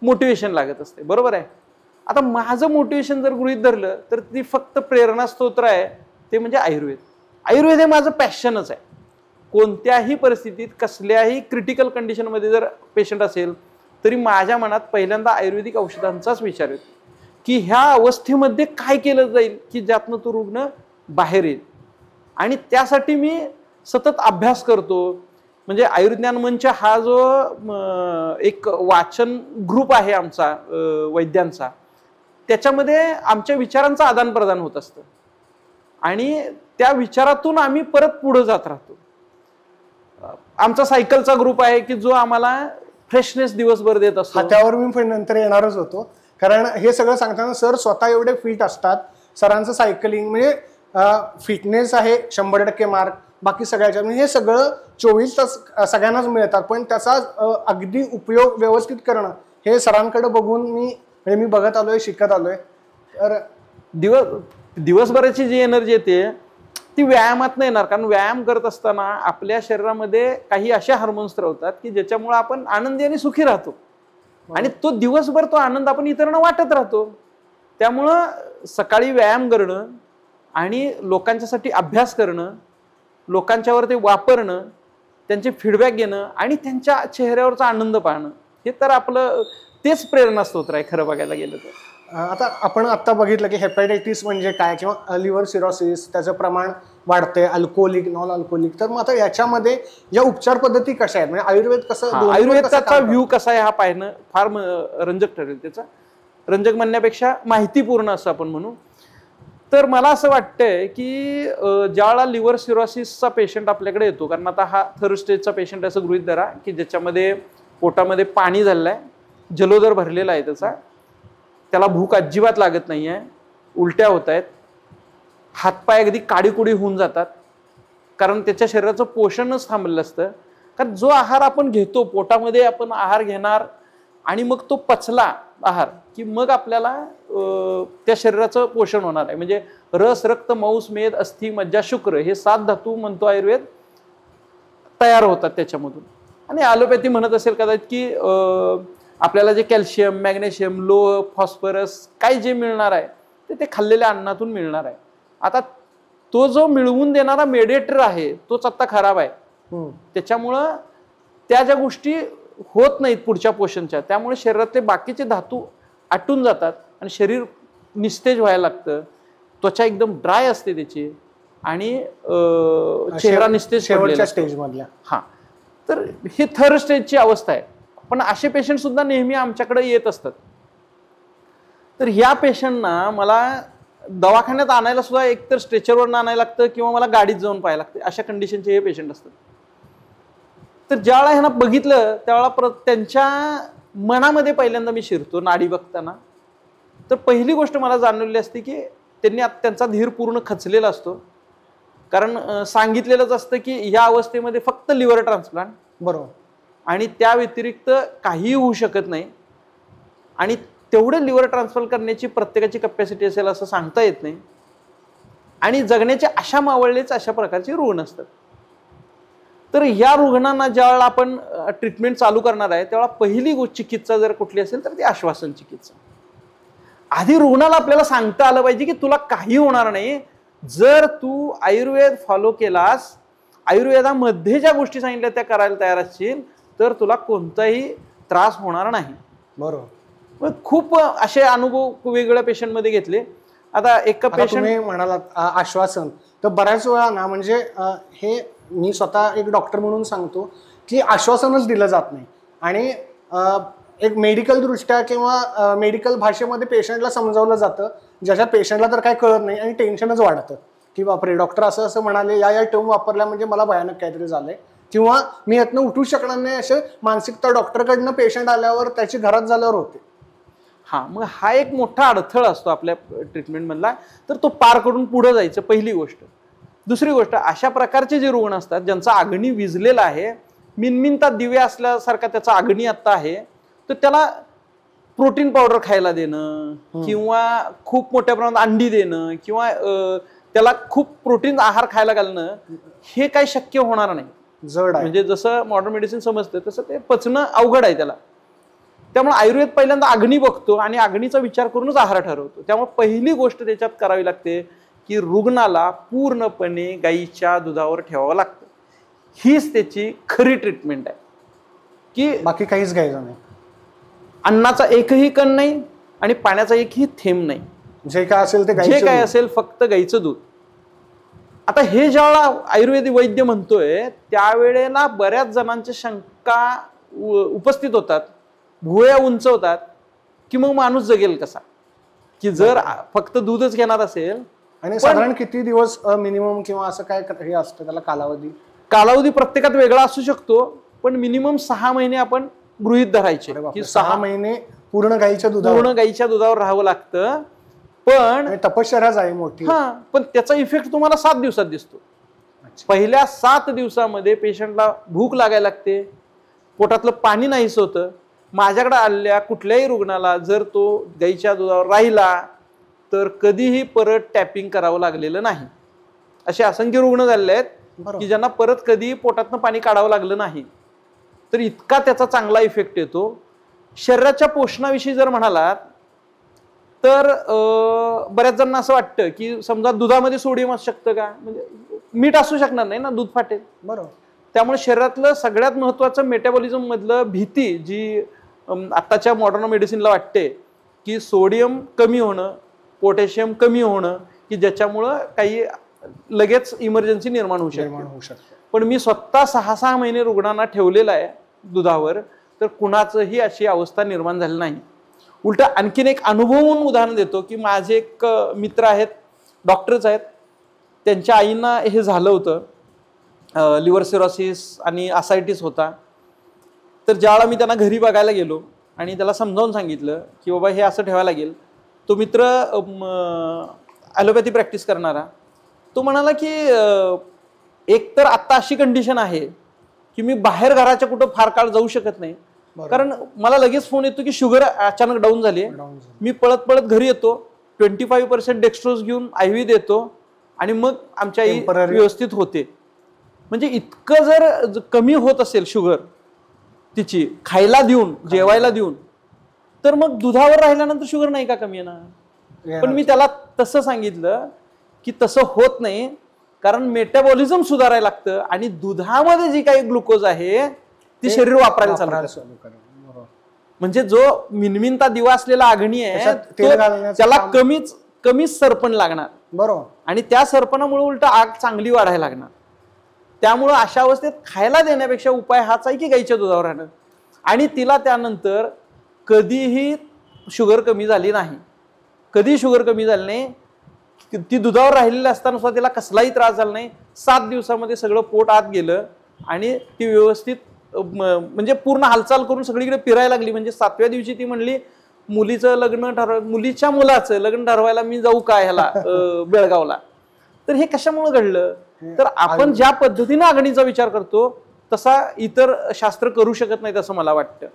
मोटिवेशन लागत असते. बरोबर आहे. आता माझं मोटिवेशन जर गृहीत धरलं तर ती फक्त प्रेरणा स्तोत्र आहे, ते म्हणजे आयुर्वेद. आयुर्वेद हे माझं पॅशनच आहे. कोणत्याही परिस्थितीत, कसल्याही क्रिटिकल कंडिशनमध्ये जर पेशंट असेल तरी माझ्या मनात पहिल्यांदा आयुर्वेदिक औषधांचाच विचार येतो, की ह्या अवस्थेमध्ये काय केलं जाईल की ज्यातनं तो रुग्ण बाहेर येईल. आणि त्यासाठी मी सतत अभ्यास करतो. म्हणजे आयुर्विज्ञान मंच हा जो एक वाचन ग्रुप आहे आमचा वैद्यांचा, त्याच्यामध्ये आमच्या विचारांचं आदान प्रदान होत असतं आणि त्या विचारातून आम्ही परत पुढे जात राहतो. आमचा सायकलचा ग्रुप आहे की जो आम्हाला फ्रेशनेस दिवसभर देत असतो. त्यावर मी पण नंतर येणारच होतो, कारण हे सगळं सांगताना सर स्वतः एवढे फिट असतात. सरांचं सायकलिंग म्हणजे फिटनेस आहे 100% मार्क. बाकी सगळ्याच्या म्हणजे हे सगळं 24 तास सगळ्यांनाच मिळतात, पण त्याचा अगदी उपयोग व्यवस्थित करणं हे सरांकडे बघून मी बघत आलोय, शिकत आलोय. तर दिवसभराची जी एनर्जी येते ती व्यायामात नाही येणार, कारण व्यायाम करत असताना आपल्या शरीरामध्ये काही असे हार्मोन्स स्त्रवतात की ज्याच्यामुळे आपण आनंदी आणि सुखी राहतो आणि तो दिवसभर तो आनंद आपण इतरांना वाटत राहतो. त्यामुळं सकाळी व्यायाम करणं आणि लोकांच्यासाठी अभ्यास करणं, लोकांच्यावर ते वापरणं, त्यांचे फीडबॅक घेणं आणि त्यांच्या चेहऱ्यावरचा आनंद पाहणं, हे तर आपलं तेच प्रेरणास्त्रोत आहे खरं बघायला गेलं तर. आता आपण आत्ता बघितलं की हेपॅटायटिस म्हणजे काय किंवा लिव्हर सिरोसिस त्याचं प्रमाण वाढतंय, अल्कोहोलिक, नॉन अल्कोहोलिक. तर मग आता याच्यामध्ये या उपचार पद्धती कशा आहेत, म्हणजे आयुर्वेद कसं, आयुर्वेदाचा व्ह्यू कसा आहे हा पाहणं फार रंजक ठरेल. त्याचा रंजक म्हणण्यापेक्षा माहितीपूर्ण असं आपण म्हणू. तर मला असं वाटतंय की ज्यावेळेला लिव्हर सिरोसिसचा पेशंट आपल्याकडे येतो, कारण आता हा थर्ड स्टेजचा पेशंट असं गृहीत धरा की ज्याच्यामध्ये पोटामध्ये पाणी झालेलं आहे, जलोदर भरलेला आहे, त्याला भूक अजिबात लागत नाही आहे, उलट्या होत आहेत, हातपाय अगदी काडीकुडी होऊन जातात, कारण त्याच्या शरीराचं पोषणच थांबलेलं असतं. कारण जो आहार आपण घेतो, पोटामध्ये आपण आहार घेणार आणि मग तो पचला आहार की मग आपल्याला त्या शरीराचं पोषण होणार आहे. म्हणजे रस, रक्त, मांस, मेद, अस्थि, मज्जा, शुक्र हे 7 धातू म्हणतो आयुर्वेद तयार होतात त्याच्यामधून. आणि ॲलोपॅथी म्हणत असेल कदाचित की आपल्याला जे कॅल्शियम, मॅग्नेशियम, लोह, फॉस्फरस काय जे मिळणार आहे ते खाल्लेल्या अन्नातून मिळणार आहे. आता तो जो मिळवून देणारा मेडिएटर आहे तोच आता खराब आहे. त्याच्यामुळं त्या ज्या गोष्टी होत नाहीत पुढच्या पोषणच्या, त्यामुळे शरीरातले बाकीचे धातू आटून जातात आणि शरीर निस्तेज व्हायला लागतं. त्वचा एकदम ड्राय असते त्याची आणि चेहरा निस्तेज शेवटच्या स्टेज मधल्या. हा, तर ही थर्ड स्टेजची अवस्था आहे. पण असे पेशंट सुद्धा नेहमी आमच्याकडे येत असतात. तर ह्या पेशंटना मला दवाखान्यात आणायला सुद्धा एकतर स्ट्रेचरवर आणायला लागतं किंवा मला गाडीत जाऊन पाहायला लागते. अशा कंडिशनचे हे पेशंट असतात. तर ज्यावेळेला ह्यांना बघितलं त्यावेळेला त्यांच्या मनामध्ये पहिल्यांदा मी शिरतो नाडी बघताना. तर पहिली गोष्ट मला जाणवलेली असते की त्यांचा धीर पूर्ण खचलेला असतो, कारण सांगितलेलंच असतं की ह्या अवस्थेमध्ये फक्त लिव्हर ट्रान्सप्लांट, बरोबर, आणि त्या व्यतिरिक्त काहीही होऊ शकत नाही. आणि तेवढं लिव्हर ट्रान्सफर करण्याची प्रत्येकाची कॅपॅसिटी असेल असं सांगता येत नाही. आणि जगण्याचे आशा मावळलेच अशा प्रकारचे रुग्ण असतात. तर या रुग्णांना ज्यावेळेला आपण ट्रीटमेंट चालू करणार आहे त्यावेळेला पहिली चिकित्सा जर कुठली असेल तर ती आश्वासन चिकित्सा. आधी रुग्णाला आपल्याला सांगता आलं पाहिजे की तुला काही होणार नाही, जर तू आयुर्वेद फॉलो केलास, आयुर्वेदामध्ये ज्या गोष्टी सांगितल्या त्या करायला तयार असशील तर तुला कोणताही त्रास होणार नाही. बरोबर. खूप असे अनुभव वेगवेगळ्या पेशंटमध्ये घेतले. आता एक पेशंट म्हणालात आश्वासन, तर बऱ्याच वेळा ना म्हणजे हे मी स्वतः एक डॉक्टर म्हणून सांगतो की आश्वासनच दिलं जात नाही. आणि एक मेडिकल दृष्ट्या किंवा मेडिकल भाषेमध्ये पेशंटला समजावलं जातं, ज्याच्या पेशंटला तर काय कळत नाही आणि टेन्शनच वाढतं की बापरे डॉक्टर असं असं म्हणाले, या टर्म वापरल्या म्हणजे मला भयानक काहीतरी झालंय किंवा मी यातनं उठू शकणार नाही, असे मानसिकता डॉक्टरकडनं पेशंट आल्यावर त्याची घरात झाल्यावर होते. हा, मग हा एक मोठा अडथळा असतो आपल्या ट्रीटमेंटमधला, तर तो पार करून पुढे जायचं पहिली गोष्ट. दुसरी गोष्ट, अशा प्रकारचे जे रुग्ण असतात ज्यांचा अग्नी विझलेला आहे, मिनमिनता दिवे असल्यासारखा त्याचा अग्नी आता आहे, तर त्याला प्रोटीन पावडर खायला देणं किंवा खूप मोठ्या प्रमाणात अंडी देणं किंवा त्याला खूप प्रोटीन आहार खायला घालणं हे काही शक्य होणार नाही. जड आहे. म्हणजे जसं मॉडर्न मेडिसिन समजतं तसं ते पचणं अवघड आहे त्याला. त्यामुळे आयुर्वेद पहिल्यांदा अग्नी बघतो आणि अग्नीचा विचार करूनच आहार ठरवतो. त्यामुळे पहिली गोष्ट त्याच्यात करावी लागते की रुग्णाला पूर्णपणे गाईच्या दुधावर ठेवावं लागतं. हीच त्याची खरी ट्रीटमेंट आहे. की बाकी काहीच घ्यायचं नाही, अन्नाचा एकही कण नाही आणि पाण्याचा एकही थेंब नाही, जे काय असेल ते जे काय असेल फक्त गाईचं दूध. आता हे ज्यावेळेला आयुर्वेदिक वैद्य म्हणतोय त्यावेळेला बऱ्याच जणांच्या शंका उपस्थित होतात, भुवया उंच होतात की मग माणूस जगेल कसा, की जर फक्त दूधच घेणार असेल. आणि साधारण किती दिवस मिनिमम किंवा असं काय हे असतं त्याला कालावधी प्रत्येकात वेगळा असू शकतो, पण मिनिमम 6 महिने आपण गृहीत धरायचे की 6 महिने पूर्ण गाईच्या दुधावर राहावं लागतं. पण तपश्चर्याच आहे मोठी. पण त्याचा इफेक्ट तुम्हाला 7 दिवसात दिसतो. पहिल्या 7 दिवसामध्ये पेशंटला भूक लागायला लागते, पोटातलं पाणी नाहीच होतं. माझ्याकडे आलेल्या कुठल्याही रुग्णाला जर तो गाईच्या दुधावर राहिला तर कधीही परत टॅपिंग करावं लागलेलं नाही. असे असंख्य रुग्ण झालेले आहेत की ज्यांना परत कधी पोटातनं पाणी काढावं लागलं नाही. तर इतका त्याचा चांगला इफेक्ट येतो. शरीराच्या पोषणाविषयी जर म्हणालात तर बऱ्याच जणांना असं वाटतं की समजा दुधामध्ये सोडियम असू शकतं का, म्हणजे मीठ असू शकणार नाही ना, दूध फाटेल. बरोबर. त्यामुळे शरीरातलं सगळ्यात महत्वाचं मेटाबॉलिझम मधलं भीती जी आत्ताच्या मॉडर्न मेडिसिनला वाटते की सोडियम कमी होणं, पोटॅशियम कमी होणं, की ज्याच्यामुळं काही लगेच इमर्जन्सी निर्माण होऊ शकते. पण मी स्वतः 6 महिने रुग्णांना ठेवलेलं आहे दुधावर, तर कुणाचंही अशी अवस्था निर्माण झाली नाही. उलट आणखीन एक अनुभवून उदाहरण देतो की माझे एक मित्र आहेत, डॉक्टरच आहेत, त्यांच्या आईंना हे झालं होतं, लिव्हर सिरोसिस आणि असायटिस होता. तर ज्यावेळेला मी त्यांना घरी बघायला गेलो आणि त्याला समजावून सांगितलं की बाबा हे असं ठेवायला लागेल, तो मित्र ॲलोपॅथी प्रॅक्टिस करणारा, तो म्हणाला की एक तर आत्ता अशी कंडिशन आहे की मी बाहेर घराच्या कुठं फार काळ जाऊ शकत नाही, कारण मला लगेच फोन येतो की शुगर अचानक डाऊन झाली. मी पळत पळत घरी येतो, 25% डेक्स्ट्रोज घेऊन IV देतो आणि मग आमच्या आई व्यवस्थित होते. म्हणजे इतकं जर कमी होत असेल शुगर तिची खायला देऊन, जेवायला देऊन, तर मग दुधावर राहिल्यानंतर शुगर नाही का कमी येणार. पण मी त्याला तसं सांगितलं की तसं होत नाही, कारण मेटाबॉलिझम सुधारायला लागतं आणि दुधामध्ये जी काही ग्लुकोज आहे ती शरीर वापरायला चालू. म्हणजे जो मिनमिनता दिवा असलेला अग्नी आहे त्याला कमीच सरपण लागणार. बरोबर. आणि त्या सरपणामुळे उलट आग चांगली वाढायला लागणार. त्यामुळं अशा अवस्थेत खायला देण्यापेक्षा उपाय हाच आहे की गाईच्या दुधावर राहणं. आणि तिला त्यानंतर कधीही शुगर कमी झाली नाही, कधी शुगर कमी झाली नाही. ती दुधावर राहिलेली असताना सुद्धा तिला कसलाही त्रास झाला नाही. 7 दिवसामध्ये सगळं पोट आत गेलं आणि ती व्यवस्थित म्हणजे पूर्ण हालचाल करून सगळीकडे फिरायला लागली. म्हणजे 7व्या दिवशी ती म्हणली मुलीच्या मुलाचं लग्न ठरवायला मी जाऊ का ह्याला बेळगावला. तर हे कशामुळे घडलं, तर आपण ज्या पद्धतीने अग्नीचा विचार करतो तसा इतर शास्त्र करू शकत नाही असं मला वाटतं.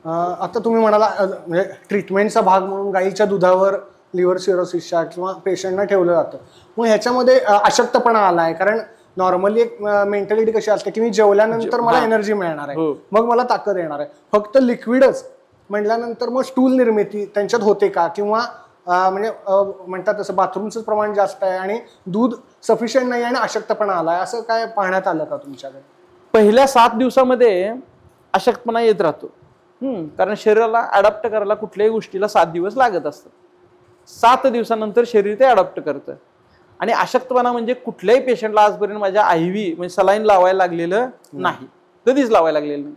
आता तुम्ही म्हणाला म्हणजे ट्रीटमेंटचा भाग म्हणून गाईच्या दुधावर लिव्हर सिरोसिसच्या किंवा पेशंटना ठेवलं जातं. मग ह्याच्यामध्ये अशक्तपणा आलाय, कारण नॉर्मली एक मेंटॅलिटी कशी असते की मी जेवल्यानंतर मला एनर्जी मिळणार आहे, मग मला ताकद येणार आहे. फक्त लिक्विडच म्हटल्यानंतर मग स्टूल निर्मिती त्यांच्यात होते का, किंवा म्हणजे म्हणतात तसं बाथरूमचं प्रमाण जास्त आहे आणि दूध सफिशियंट नाही आणि अशक्तपणा आलाय, असं काय पाहण्यात आलं का तुमच्याकडे? पहिल्या 7 दिवसामध्ये अशक्तपणा येत राहतो, कारण शरीराला अडॅप्ट करायला कुठल्याही गोष्टीला 7 दिवस लागत असतात. 7 दिवसानंतर शरीर ते अडॉप्ट करतं. आणि अशक्तपणा म्हणजे कुठल्याही पेशंटला आजपर्यंत माझ्या IV म्हणजे सलाईन लावायला लागलेलं नाही, कधीच लावायला लागलेलं नाही.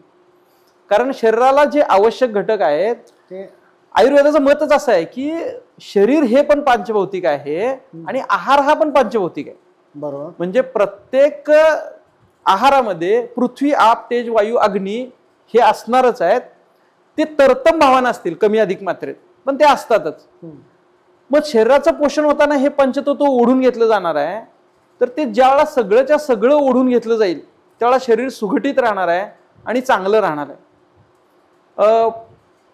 कारण शरीराला जे आवश्यक घटक आहेत ते आयुर्वेदाचं मतच असं आहे की शरीर हे पण पंचभौतिक आहे आणि आहार हा पण पंचभौतिक आहे. बरोबर. म्हणजे प्रत्येक आहारामध्ये पृथ्वी, आप, तेज, वायू, अग्नी हे असणारच आहेत. ते तरतम भावानं असतील कमी अधिक मात्रेत, पण ते असतातच. मग शरीराचं पोषण होताना हे पंचतत्व ओढून घेतलं जाणार आहे, तर ते ज्यावेळेला सगळंच्या सगळं ओढून घेतलं जाईल त्यावेळेला शरीर सुघटित राहणार आहे आणि चांगलं राहणार आहे.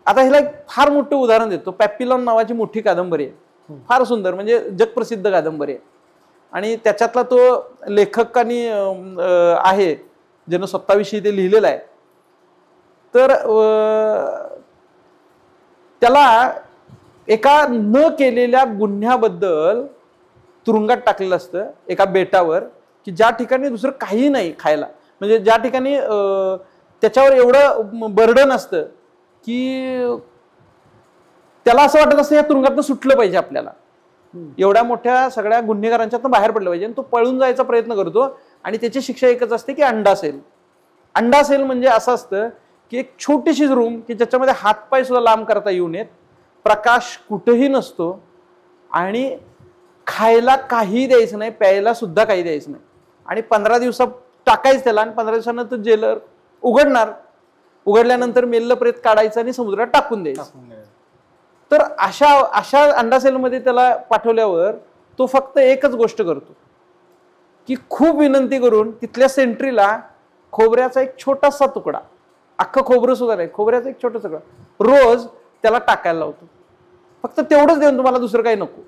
आता ह्याला एक फार मोठं उदाहरण देतो. पॅपिलॉन नावाची मोठी कादंबरी आहे, फार सुंदर, म्हणजे जगप्रसिद्ध कादंबरी आहे. आणि त्याच्यातला तो लेखकांनी आहे ज्यानं स्वतःविषयी ते लिहिलेलं आहे. तर त्याला एका न केलेल्या गुन्ह्याबद्दल तुरुंगात टाकलेलं असतं एका बेटावर, की ज्या ठिकाणी दुसरं काही नाही खायला, म्हणजे ज्या ठिकाणी त्याच्यावर एवढं बर्डन असतं की त्याला असं वाटत असतं या तुरुंगातनं सुटलं पाहिजे आपल्याला, एवढ्या मोठ्या सगळ्या गुन्हेगारांच्यातनं बाहेर पडलं पाहिजे. आणि तो पळून जायचा प्रयत्न करतो आणि त्याची शिक्षा एकच असते की अंडा सेल. अंडा सेल म्हणजे असं असतं की एक छोटीशी रूम की ज्याच्यामध्ये हातपाय सुद्धा लांब करता येऊ नयेत, प्रकाश कुठेही नसतो आणि खायला काही द्यायचं नाही, प्यायला सुद्धा काही द्यायचं नाही. आणि 15 दिवसात टाकायचं त्याला, आणि 15 दिवसानंतर जेलर उघडणार, उघडल्यानंतर मेल्लं प्रेत काढायचं आणि समुद्रात टाकून द्यायचं. तर अशा अंडा सेलमध्ये त्याला पाठवल्यावर तो फक्त एकच गोष्ट करतो की खूप विनंती करून तिथल्या सेंट्रीला खोबऱ्याचा एक छोटासा तुकडा, अख्खं खोबरं सुद्धा नाही, खोबऱ्याचा एक छोटासा तुकडा रोज त्याला टाकायला लावतो. फक्त तेवढंच देऊन तुम्हाला दुसरं काही नको.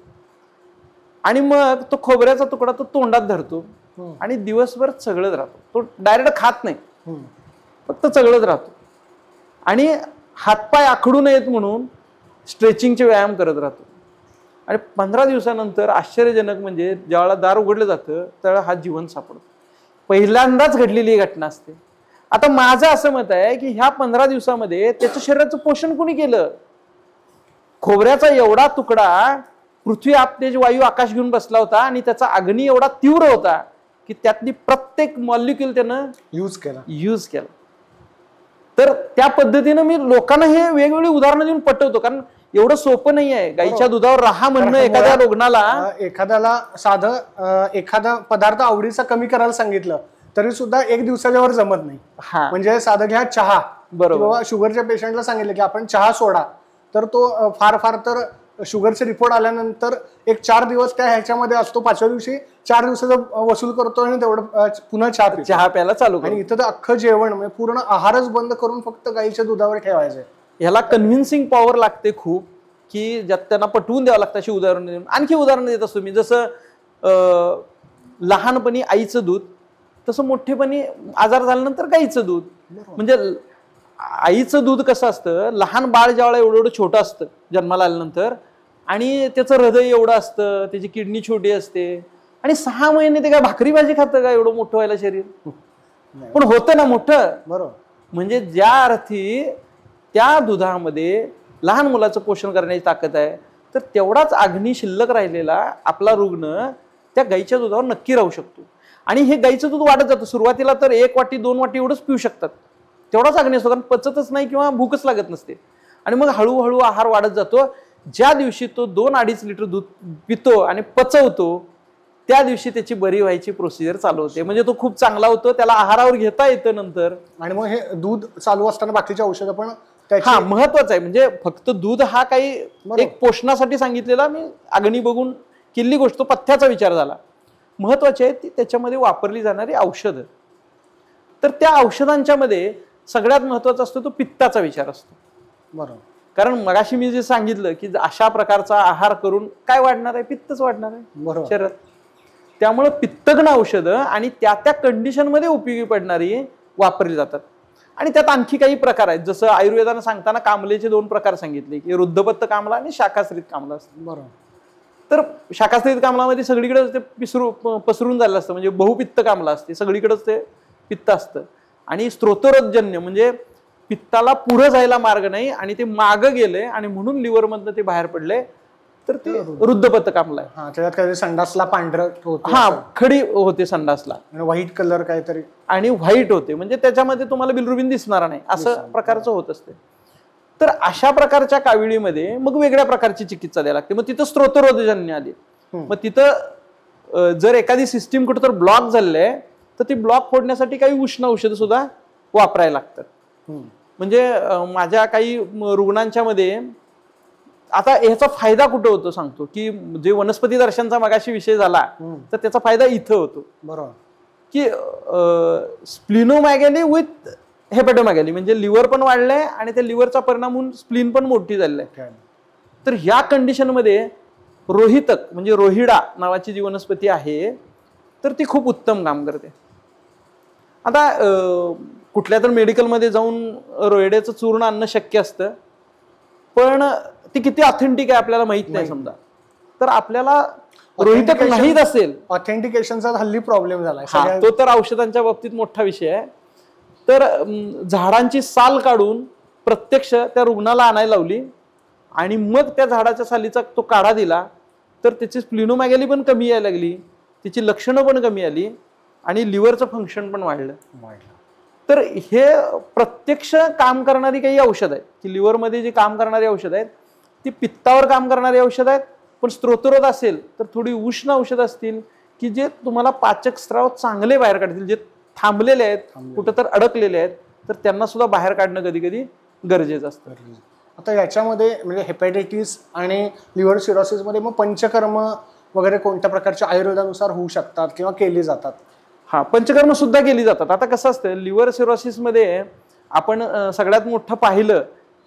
आणि मग तो खोबऱ्याचा तुकडा तो तोंडात धरतो आणि दिवसभर चघळत राहतो. तो डायरेक्ट खात नाही, फक्त चघळत राहतो. आणि हातपाय आखडू नयेत म्हणून स्ट्रेचिंगचे व्यायाम करत राहतो. आणि 15 दिवसानंतर आश्चर्यजनक म्हणजे ज्यावेळेला दार उघडलं जातं त्यावेळेला हा जीवन सापडतो. पहिल्यांदाच घडलेली घटना असते. आता माझं असं मत आहे की ह्या 15 दिवसामध्ये त्याच्या शरीराचं पोषण कोणी केलं? खोबऱ्याचा एवढा तुकडा पृथ्वी आपतेज वायू आकाश घेऊन बसला होता आणि त्याचा अग्नी एवढा तीव्र होता की त्यातली प्रत्येक मॉलिक्युल त्यानं यूज केला. तर त्या पद्धतीनं मी लोकांना हे वेगवेगळी उदाहरणं देऊन पटवतो, कारण एवढं सोपं नाही आहे. गाईच्या दुधावर राहा म्हणणं एखाद्या रुग्णाला, एखाद्याला साधं एखादा पदार्थ आवडीचा कमी करायला सांगितलं तरी सुद्धा 1 दिवसाच्या वर जमत नाही. म्हणजे साधं घ्या चहा, बरोबर, शुगरच्या पेशंटला सांगितलं की आपण चहा सोडा, तर तो फार फार तर शुगरचे रिपोर्ट आल्यानंतर एक 4 दिवस त्या ह्याच्यामध्ये असतो, 5व्या दिवशी 4 दिवसाचा वसूल करतो आणि तेवढं पुन्हा चहा प्यायला चालू. आणि इथं तर अख्खं जेवण म्हणजे पूर्ण आहारच बंद करून फक्त गाईच्या दुधावर ठेवायचं. ह्याला कन्व्हिन्सिंग पॉवर लागते खूप, की ज्यात त्यांना पटवून द्यावं लागतं. अशी उदाहरणं देऊन आणखी उदाहरणं देत असतो मी. जसं लहानपणी आईचं दूध, तसं मोठेपणी आजार झाल्यानंतर गाईचं दूध. म्हणजे आईचं दूध कसं असतं, लहान बाळ ज्यावेळेला एवढं एवढं छोटं असतं जन्माला आल्यानंतर, आणि त्याचं हृदय एवढं असतं, त्याची किडनी छोटी असते, आणि 6 महिने ते काय भाकरी भाजी खातं का एवढं मोठं व्हायला शरीर? पण होतं ना मोठं, बरोबर. म्हणजे ज्या अर्थी त्या दुधामध्ये लहान मुलाचं पोषण करण्याची ताकद आहे, तर तेवढाच अग्नी शिल्लक राहिलेला आपला रुग्ण त्या गाईच्या दुधावर नक्की राहू शकतो. आणि हे गाईचं दूध वाढत जातं. सुरुवातीला तर 1 वाटी 2 वाटी एवढंच पिऊ शकतात, तेवढाच अग्नी असतो, कारण पचतच नाही किंवा भूकच लागत नसते. आणि मग हळूहळू आहार वाढत जातो. ज्या दिवशी तो 2-2.5 लिटर दूध पितो आणि पचवतो त्या दिवशी त्याची बरी व्हायची प्रोसिजर चालू होते. म्हणजे तो खूप चांगला होतो, त्याला आहारावर घेता येतं नंतर. आणि मग हे दूध चालू असताना बाकीच्या औषधं पण महत्वाचं आहे. म्हणजे फक्त दूध हा काही एक पोषणासाठी सांगितलेला मी अग्नी बघून केलेली गोष्ट, तो पथ्याचा विचार झाला. महत्वाची आहे ती त्याच्यामध्ये वापरली जाणारी औषधं. तर त्या औषधांच्या मध्ये सगळ्यात महत्वाचा असतो तो पित्ताचा विचार असतो, बरोबर. कारण मगाशी मी जे सांगितलं की अशा प्रकारचा आहार करून काय वाढणार आहे? पित्तच वाढणार आहे, बरोबर, शरीरात. त्यामुळे पित्तग्न औषधं आणि त्या त्या कंडिशन मध्ये उपयोगी पडणारी वापरली जातात. आणि त्यात आणखी काही प्रकार आहेत. जसं आयुर्वेदानं सांगताना कामलेचे 2 प्रकार सांगितले, की वृद्धपत्त कामला आणि शाखाश्रित कामला असतं, बरोबर. तर शाखाश्रित कामलामध्ये सगळीकडे ते पसरून झालेलं असतं, म्हणजे बहुपित्त कामला असते, सगळीकडेच ते पित्त असतं. आणि स्त्रोतरोधजन्य म्हणजे पित्ताला पुढे जायला मार्ग नाही आणि ते मागं गेले आणि म्हणून लिव्हर मधनं ते बाहेर पडले, तर ते वृद्धपत्त कामला आहे. त्याच्यात काही संडासला पांढरं होतं, खडी होते संडासला, व्हाईट कलर काहीतरी, आणि व्हाईट होते, म्हणजे त्याच्यामध्ये तुम्हाला बिलरुबिन दिसणार नाही, असं प्रकारचं होत असते. तर अशा प्रकारच्या काविळीमध्ये मग वेगळ्या प्रकारची चिकित्सा द्यायला लागते. मग तिथं स्त्रोतरोधजन्य आली. मग तिथं जर एखादी सिस्टीम कुठं तर ब्लॉक झालेली आहे तर ती ब्लॉक फोडण्यासाठी काही उष्ण औषधं सुद्धा वापरायला लागतात. म्हणजे माझ्या काही रुग्णांच्या मध्ये आता ह्याचा फायदा कुठं होतो सांगतो, की जे वनस्पती दर्शनचा मगाशी विषय झाला तर त्याचा फायदा इथं होतो. बरोबर. की स्प्लिनोमॅगॅली विथ हेपॅटोमॅगॅली, म्हणजे लिव्हर पण वाढलंय आणि त्या लिव्हरचा परिणाम होऊन स्प्लिन पण मोठी झालेली आहे. तर ह्या कंडिशनमध्ये रोहितक म्हणजे रोहिडा नावाची जी वनस्पती आहे तर ती खूप उत्तम काम करते. आता कुठल्या तर मेडिकलमध्ये जाऊन रोहिड्याचं चूर्ण आणणं शक्य असतं, पण ती किती ऑथेंटिक आहे आपल्याला माहित नाही. समजा तर आपल्याला रोहितक नाहीच असेल, ऑथेंटिकेशनचा हल्ली प्रॉब्लेम झाला, तो तर औषधांच्या बाबतीत मोठा विषय आहे. तर झाडांची साल काढून प्रत्यक्ष त्या रुग्णाला आणायला लावली आणि मग त्या झाडाच्या सालीचा तो काढा दिला तर त्याची स्प्लिनोमॅगॅली पण कमी यायला लागली, तिची लक्षणं पण कमी आली आणि लिव्हरचं फंक्शन पण वाढलं. तर हे प्रत्यक्ष काम करणारी काही औषध आहेत की लिव्हरमध्ये जे काम करणारी औषध आहेत ती पित्तावर काम करणारी औषध आहेत. पण स्त्रोतरोध असेल तर थोडी उष्ण औषध असतील की जे तुम्हाला पाचक स्त्राव चांगले बाहेर काढतील, जे थांबलेले आहेत कुठं तर अडकलेले आहेत तर त्यांना सुद्धा बाहेर काढणं कधी कधी गरजेचं असतं. आता याच्यामध्ये म्हणजे हेपॅटायटिस आणि लिव्हर सिरोसिसमध्ये मग पंचकर्म वगैरे कोणत्या प्रकारच्या आयुर्वेदानुसार होऊ शकतात किंवा केली जातात? हा, पंचकर्म सुद्धा केली जातात. आता कसं असतं लिव्हर सिरोसिसमध्ये आपण सगळ्यात मोठं पाहिलं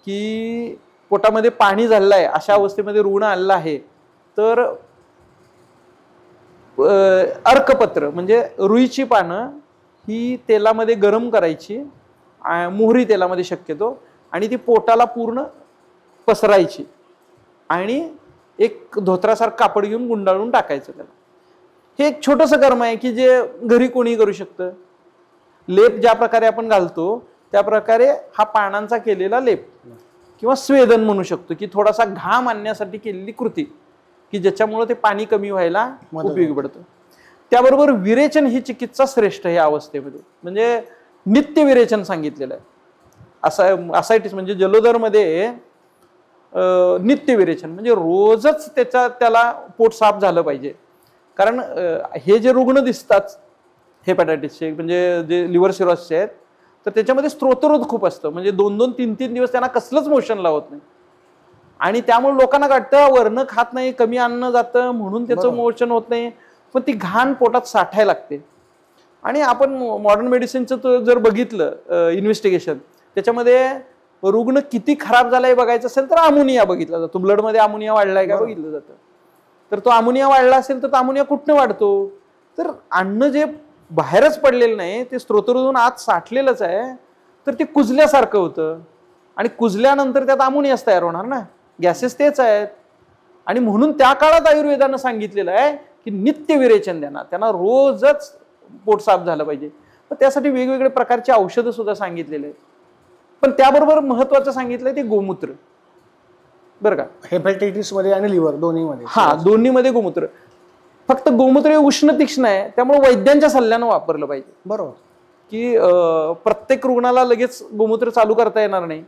की पोटामध्ये पाणी झालेलं आहे अशा अवस्थेमध्ये रुग्ण आलेला आहे तर अर्कपत्र म्हणजे रुईची पानं ही तेलामध्ये गरम करायची, मोहरी तेलामध्ये शक्यतो, आणि ती पोटाला पूर्ण पसरायची आणि एक धोत्रासारखं कापड घेऊन गुंडाळून टाकायचं त्याला. हे एक छोटंसं कर्म आहे की जे घरी कोणी करू शकतं. लेप ज्या प्रकारे आपण घालतो त्या प्रकारे हा पानांचा केलेला लेप किंवा स्वेदन म्हणू शकतो की थोडासा घाम आणण्यासाठी केलेली कृती की ज्याच्यामुळे ते पाणी कमी व्हायला उपयोगी पडतं. त्याबरोबर विरेचन ही चिकित्सा श्रेष्ठ या अवस्थेमध्ये, म्हणजे नित्य विरेचन सांगितलेलं आहे. असायटिस म्हणजे जलोदरमध्ये नित्य विरेचन म्हणजे रोजच त्याला पोट साफ झालं पाहिजे. कारण हे जे रुग्ण दिसतात हेपॅटायटिसचे म्हणजे जे लिव्हर सिरोसिसचे आहेत तर त्याच्यामध्ये स्त्रोतरोध खूप असतं, म्हणजे 2-2, 3-3 दिवस त्यांना कसलंच मोशन लावत नाही आणि त्यामुळे लोकांना वाटतं वर्ण खात नाही, कमी अन्न जातं म्हणून त्याचं मोशन होत नाही, पण ती घाण पोटात साठायला लागते. आणि आपण मॉडर्न मेडिसिनचं जर बघितलं इन्व्हेस्टिगेशन त्याच्यामध्ये रुग्ण किती खराब झालाय बघायचं असेल तर अमोनिया बघितला जातो, ब्लडमध्ये अमोनिया वाढलाय का बघितलं जातं. तर तो अमोनिया वाढला असेल तर तो अमोनिया कुठनं वाढतो, तर अन्न जे बाहेरच पडलेलं नाही ते स्त्रोतरोधून आत साठलेलंच आहे तर ते कुजल्यासारखं होतं आणि कुजल्यानंतर त्यात अमोनियाच तयार होणार ना, गॅसेस तेच आहेत. आणि म्हणून त्या काळात आयुर्वेदानं सांगितलेलं आहे की नित्य विरेचन देणार, त्यांना रोजच पोट साफ झालं पाहिजे. तर त्यासाठी वेगवेगळे प्रकारचे औषधं सुद्धा सांगितलेले आहेत. पण त्याबरोबर महत्वाचं सांगितलंय ते गोमूत्र, बरं का, हेपॅटायटिस मध्ये आणि लिव्हर दोन्हीमध्ये. हा, दोन्हीमध्ये गोमूत्र. फक्त गोमूत्र हे उष्ण तीक्ष्ण आहे त्यामुळे वैद्यांच्या सल्ल्यानं वापरलं पाहिजे. बरोबर. की प्रत्येक रुग्णाला लगेच गोमूत्र चालू करता येणार नाही.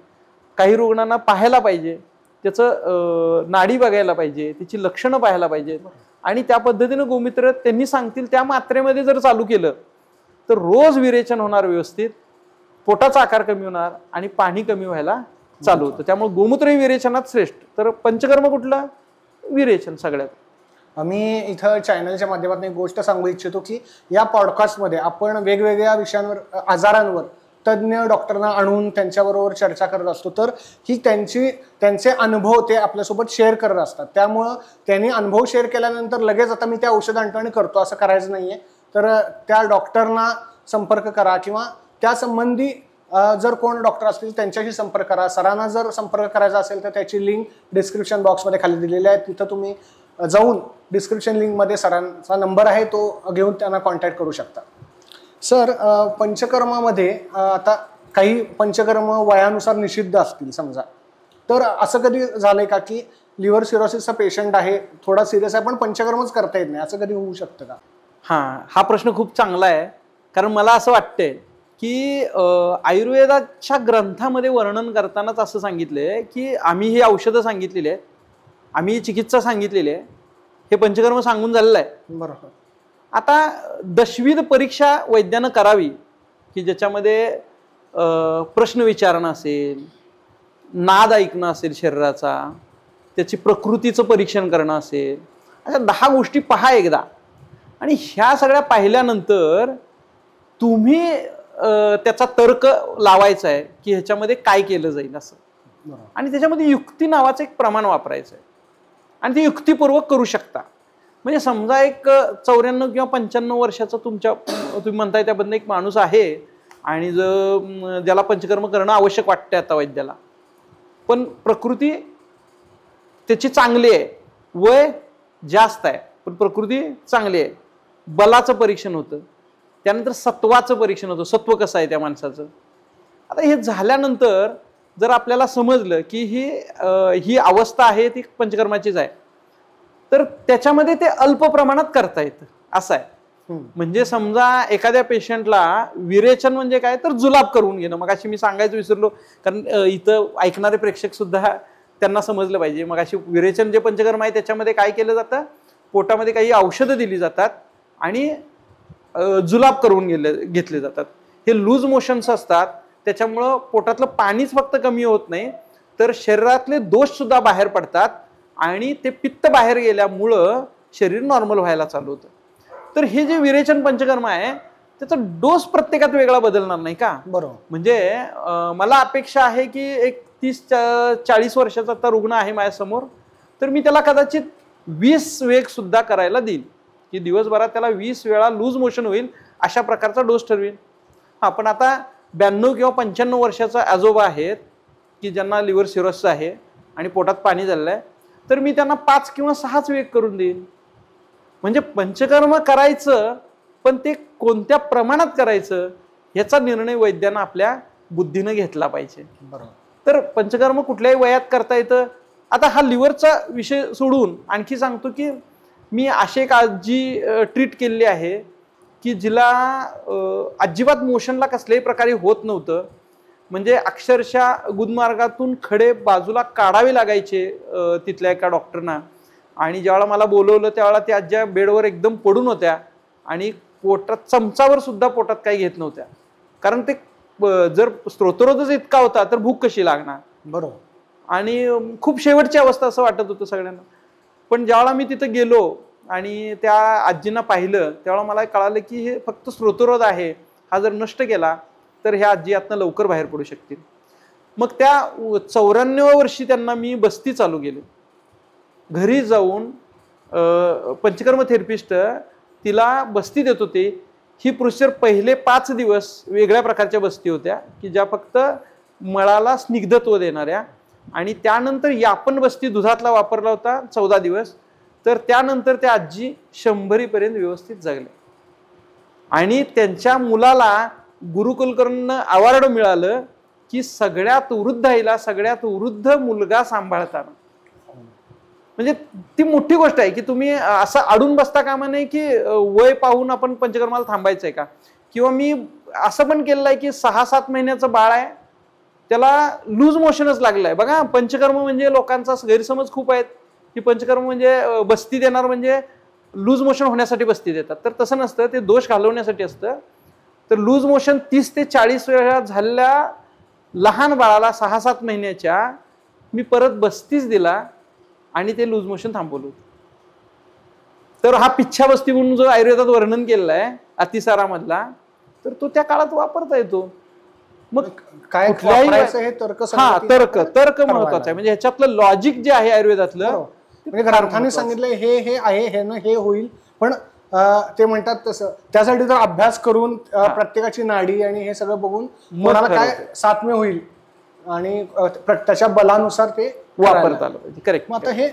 काही रुग्णांना पाहायला पाहिजे, त्याचं नाडी बघायला पाहिजे, त्याची लक्षणं पाहायला पाहिजे आणि त्या पद्धतीनं गोमूत्र त्यांनी सांगतील त्या मात्रेमध्ये जर चालू केलं तर रोज विरेचन होणार व्यवस्थित, पोटाचा आकार कमी होणार आणि पाणी कमी व्हायला चालू होतं. त्यामुळे गोमूत्र हे विरेचनात श्रेष्ठ. तर पंचकर्म कुठलं? विरेचन सगळ्यात. आम्ही इथं चॅनलच्या माध्यमातून एक गोष्ट सांगू इच्छितो की या पॉडकास्टमध्ये आपण वेगवेगळ्या विषयांवर, आजारांवर तज्ज्ञ डॉक्टरांना आणून त्यांच्याबरोबर चर्चा करत असतो. तर ही त्यांचे अनुभव ते आपल्यासोबत शेअर करत असतात. त्यामुळं त्यांनी अनुभव शेअर केल्यानंतर लगेच आता मी त्या औषध आणतो आणि करतो असं करायचं नाहीये. तर त्या डॉक्टरना संपर्क करा किंवा त्या संबंधी जर कोण डॉक्टर असतील त्यांच्याशी संपर्क करा. सरांना जर संपर्क करायचा असेल तर त्याची लिंक डिस्क्रिप्शन बॉक्समध्ये खाली दिलेली आहे, तिथं तुम्ही जाऊन डिस्क्रिप्शन लिंकमध्ये सरांचा नंबर आहे तो घेऊन त्यांना कॉन्टॅक्ट करू शकता. सर, पंचकर्मामध्ये आता काही पंचकर्म वयानुसार निषिद्ध असतील समजा, तर असं कधी झालंय का की लिव्हर सिरोसिसचा पेशंट आहे, थोडा सिरियस आहे पण पंचकर्मच करता येत नाही, असं कधी होऊ शकतं का? हा प्रश्न खूप चांगला आहे. कारण मला असं वाटतंय की आयुर्वेदाच्या ग्रंथामध्ये वर्णन करतानाच असं सांगितलंय की आम्ही ही औषधं सांगितलेली आहेत, आम्ही ही चिकित्सा सांगितलेली आहे, हे पंचकर्म सांगून झालेलं आहे. बरोबर. आता दशविध परीक्षा वैद्यानं करावी की ज्याच्यामध्ये प्रश्न विचारणं असेल, नाद ऐकणं असेल शरीराचा, त्याची प्रकृतीचं परीक्षण करणं असेल, अशा 10 गोष्टी पहा एकदा. आणि ह्या सगळ्या पाहिल्यानंतर तुम्ही त्याचा तर्क लावायचा आहे की ह्याच्यामध्ये काय केलं जाईल असं. आणि त्याच्यामध्ये युक्ती नावाचं एक प्रमाण वापरायचं आहे आणि ते युक्तिपूर्वक करू शकता. म्हणजे समजा एक 94 किंवा 95 वर्षाचा तुम्ही म्हणताय त्याबद्दल एक माणूस आहे आणि ज्याला पंचकर्म करणं आवश्यक वाटते आता वैद्याला, पण प्रकृती त्याची चांगली आहे, वय जास्त आहे पण प्रकृती चांगली आहे, बलाचं परीक्षण होतं, त्यानंतर सत्वाचं परीक्षण होतं, सत्व कसं आहे त्या माणसाचं. आता हे झाल्यानंतर जर आपल्याला समजलं की ही अवस्था आहे ती पंचकर्माचीच आहे, तर त्याच्यामध्ये ते अल्प प्रमाणात करता येतं असं आहे. म्हणजे समजा एखाद्या पेशंटला विरेचन म्हणजे काय तर जुलाब करून घेणं. मग अशी मी सांगायचं विसरलो, कारण इथं ऐकणारे प्रेक्षक सुद्धा त्यांना समजलं पाहिजे. मग अशी विरेचन जे पंचकर्म आहे त्याच्यामध्ये काय केलं जातं, पोटामध्ये काही औषधं दिली जातात आणि जुलाब करून घेतले जातात. हे लूज मोशन्स असतात, त्याच्यामुळं पोटातलं पाणीच फक्त कमी होत नाही तर शरीरातले दोष सुद्धा बाहेर पडतात आणि ते पित्त बाहेर गेल्यामुळं शरीर नॉर्मल व्हायला चालू होतं. तर हे जे विरेचन पंचकर्म आहे त्याचा डोस प्रत्येकात वेगळा बदलणार नाही का. बरोबर. म्हणजे मला अपेक्षा आहे की एक 30-40 वर्षाचा आता रुग्ण आहे माझ्यासमोर, तर मी त्याला कदाचित 20 वेग सुद्धा करायला देईल की दिवसभरात त्याला 20 वेळा लूज मोशन होईल अशा प्रकारचा डोस ठरवेल. हा, पण आता 92 किंवा 95 वर्षाचा आजोबा आहेत की ज्यांना लिव्हर सिरोसिस आहे आणि पोटात पाणी झालेलं आहे, तर मी त्यांना 5 किंवा 6च वेग करून देईल. म्हणजे पंचकर्म करायचं, पण ते कोणत्या प्रमाणात करायचं याचा निर्णय वैद्यानं आपल्या बुद्धीनं घेतला पाहिजे. बरोबर. तर पंचकर्म कुठल्याही वयात करता येतं. आता हा लिव्हरचा विषय सोडून आणखी सांगतो की मी अशी एक आजी ट्रीट केलेली आहे की जिला अजिबात मोशनला कसल्याही प्रकारे होत नव्हतं. म्हणजे अक्षरशः गुदमार्गातून खडे बाजूला काढावे लागायचे तिथल्या एका डॉक्टरना. आणि ज्यावेळेला मला बोलवलं त्यावेळेला त्या आज्या बेडवर एकदम पडून होत्या आणि पोटात चमचावर सुद्धा पोटात काही घेत नव्हत्या, कारण ते जर स्त्रोतरोधच इतका होता तर भूक कशी लागणार. बरोबर. आणि खूप शेवटची अवस्था असं वाटत होतं सगळ्यांना. पण ज्यावेळेला मी तिथं गेलो आणि त्या आजींना पाहिलं त्यावेळेला मला कळालं की हे फक्त स्त्रोतरोध आहे, हा जर नष्ट केला तर ह्या आजी यातनं लवकर बाहेर पडू शकतील. मग त्या 94व्या वर्षी त्यांना मी बस्ती चालू केली. घरी जाऊन पंचकर्म थेरपिस्ट तिला बस्ती देत होते. ही प्रोसेस पहिले 5 दिवस वेगळ्या प्रकारच्या बस्ती होत्या की ज्या फक्त मळाला स्निग्धत्व देणाऱ्या, आणि त्यानंतर यापन बस्ती दुधातला वापरला होता 14 दिवस. तर त्यानंतर त्या आजी 100पर्यंत व्यवस्थित जगल्या आणि त्यांच्या मुलाला गुरुकुलकर्णींना अवॉर्ड मिळालं की सगळ्यात वृद्ध आईला सगळ्यात वृद्ध मुलगा सांभाळताना. म्हणजे ती मोठी गोष्ट आहे की तुम्ही असं अडून बसता कामा नाही की वय पाहून आपण पंचकर्माला थांबायचं आहे का. किंवा मी असं पण केलेलं आहे की 6-7 महिन्याचं बाळ आहे, त्याला लूज मोशनच लागलं आहे. बघा, पंचकर्म म्हणजे लोकांचा गैरसमज खूप आहेत की पंचकर्म म्हणजे बस्ती देणार म्हणजे लूज मोशन होण्यासाठी बस्ती देतात, तर तसं नसतं. ते दोष घालवण्यासाठी असतं. तर लूज मोशन 30 ते 40 वेळा झालेल्या लहान बाळाला 6-7 महिन्याच्या मी परत बस्तीच दिला आणि ते लूज मोशन थांबवलं. तर हा पिच्छा बस्ती म्हणून जो आयुर्वेदात वर्णन केलेला आहे अतिसारामधला, तर तो त्या काळात वापरता येतो. मग काय हे तर्क तर्क महत्वाचा आहे. म्हणजे ह्याच्यातलं लॉजिक जे आहे आयुर्वेदातलं, म्हणजे ग्रंथांनी सांगितलं हे आहे, हे होईल, पण ते म्हणतात तसं त्यासाठी जर अभ्यास करून प्रत्येकाची नाडी आणि हे सगळं बघून कोणाला काय सात्म्य होईल आणि त्याच्या बलानुसार ते वापरता आलं पाहिजे. करेक्ट. मग आता हे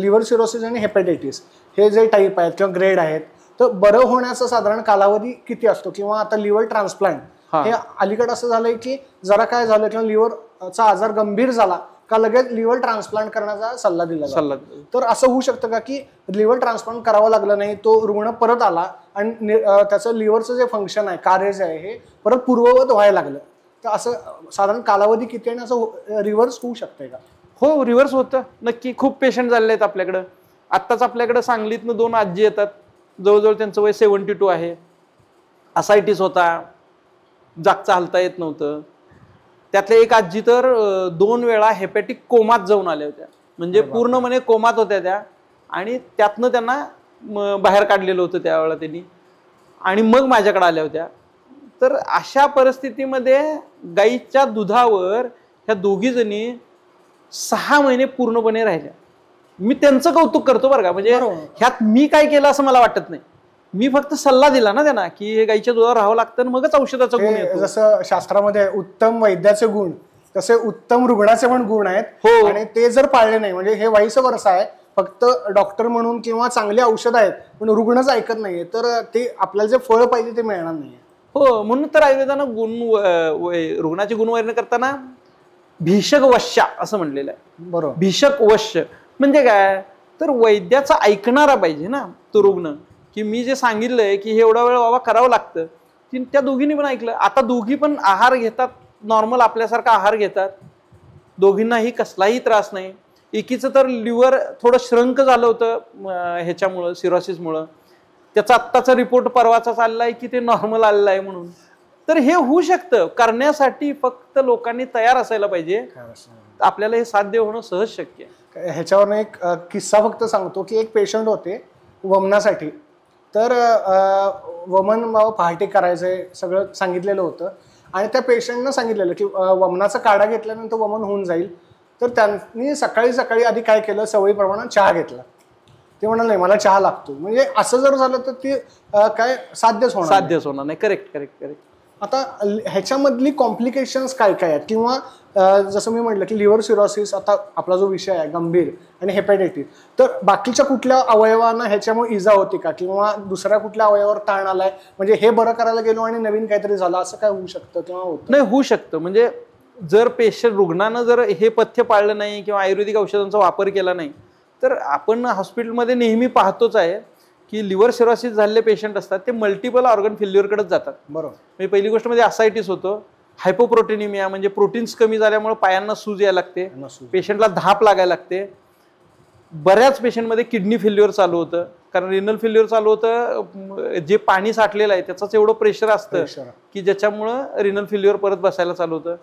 लिव्हर सिरोसिस आणि हेपॅटायटिस हे जे टाईप आहेत किंवा ग्रेड आहेत, तर बरं होण्याचा साधारण कालावधी किती असतो. किंवा आता लिव्हर ट्रान्सप्लांट हे अलीकडे असं झालंय की जरा काय झालं किंवा लिव्हरचा आजार गंभीर झाला का लगेच लिव्हर ट्रान्सप्लांट करण्याचा सल्ला दिला जातो. तर असं होऊ शकतं का की लिव्हर ट्रान्सप्लांट करावं लागलं नाही, तो रुग्ण परत आला आणि त्याचं लिव्हरचं जे फंक्शन आहे, कार्य जे आहे, हे परत पूर्ववत व्हायला लागलं, तर असं साधारण कालावधी किती आणि असं रिव्हर्स होऊ शकतंय का. हो, रिव्हर्स होतं नक्की. खूप पेशंट झालेले आहेत आपल्याकडं. आत्ताच आपल्याकडं सांगलीतनं 2 आजी येतात, जवळजवळ त्यांचं वय 72 आहे. असायटिस होता, जागचा हलता येत नव्हतं, त्यातल्या एक आजी तर 2 वेळा हेपॅटिक कोमात जाऊन आल्या होत्या, म्हणजे पूर्णपणे कोमात होत्या त्या, आणि त्यातनं त्यांना बाहेर काढलेलं होतं त्यावेळेला त्यांनी, आणि मग माझ्याकडे आल्या होत्या. तर अशा परिस्थितीमध्ये गाईच्या दुधावर ह्या दोघी जणी 6 महिने पूर्णपणे राहिल्या. मी त्यांचं कौतुक करतो बरं का, म्हणजे ह्यात मी काय केलं असं मला वाटत नाही. मी फक्त सल्ला दिला ना त्यांना की हे गाईच्या दुधावर राहावं लागतं, मगच औषधाचा गुण येतो. जसं शास्त्रामध्ये उत्तम वैद्याचे गुण तसे उत्तम रुग्णाचे पण गुण आहेत. हो. आणि ते जर पाळले नाही, म्हणजे हे वाईस वर्ष आहे, फक्त डॉक्टर म्हणून किंवा चांगली औषध आहेत पण रुग्णच ऐकत नाहीये, तर ते आपल्याला जे फळ पाहिजे ते मिळणार नाहीये. हो, म्हणून तर आयुर्वेदानं रुग्णाची गुणवर्णन करताना भीषक वश्या असं म्हणलेलं आहे. बरोबर. भीषक वश्य म्हणजे काय, तर वैद्याचा ऐकणारा पाहिजे ना तो रुग्ण, की मी जे सांगितलंय की हे एवढा वेळ बाबा करावं लागतं, त्या दोघींनी पण ऐकलं. आता दोघी पण आहार घेतात, नॉर्मल आपल्यासारखा आहार घेतात, दोघींनाही कसलाही त्रास नाही. एकीचं तर लिव्हर थोडं श्रंक झालं होतं ह्याच्यामुळं, सिरोसिसमुळं. त्याचा आत्ताचा रिपोर्ट परवाचा चाललाय की ते नॉर्मल आलेलं आहे म्हणून. तर हे होऊ शकतं, करण्यासाठी फक्त लोकांनी तयार असायला पाहिजे. आपल्याला हे साध्य होणं सहज शक्य आहे. ह्याच्यावर एक किस्सा फक्त सांगतो की एक पेशंट होते वमनासाठी, तर वमन पहाटे करायचंय सगळं सांगितलेलं होतं, आणि त्या पेशंटनं सांगितलेलं की वमनाचा काढा घेतल्यानंतर वमन होऊन जाईल. तर त्यांनी सकाळी सकाळी आधी काय केलं, सवयीप्रमाणे चहा घेतला. ते म्हणाले नाही मला चहा लागतो, म्हणजे असं जर झालं तर ते काय साध्यच होणार नाही. Correct correct correct. आता ह्याच्यामधली कॉम्प्लिकेशन्स काय काय आहेत, किंवा जसं मी म्हटलं की लिव्हर सिरोसिस आता आपला जो विषय आहे गंभीर, आणि हेपॅटायटिस, तर बाकीच्या कुठल्या अवयवांना ह्याच्यामुळे इजा होती का, किंवा दुसऱ्या कुठल्या अवयवावर ताण आलाय, म्हणजे हे बरं करायला गेलो आणि नवीन काहीतरी झालं, असं काय होऊ शकतं किंवा होतं? नाही, होऊ शकतं. म्हणजे जर रुग्णानं जर हे पथ्य पाळलं नाही किंवा आयुर्वेदिक औषधांचा वापर केला नाही, तर आपण हॉस्पिटलमध्ये नेहमी पाहतोच आहे की लिव्हर सिरोसिस झालेले पेशंट असतात ते मल्टिपल ऑर्गन फेल्युअरकडेच जातात. बरोबर. म्हणजे पहिली गोष्ट म्हणजे असायटिस होतो, हायपोप्रोटीनिमिया म्हणजे प्रोटीन्स कमी झाल्यामुळे पायांना सूज यायला लागते, पेशंटला धाप लागायला लागते. बऱ्याच पेशंटमध्ये किडनी फेल्युअर चालू होतं, कारण रिनल फेल्युअर चालू होतं. जे पाणी साठलेलं आहे त्याचंच एवढं प्रेशर असतं की ज्याच्यामुळं रिनल फेल्युअर परत बसायला चालू होतं.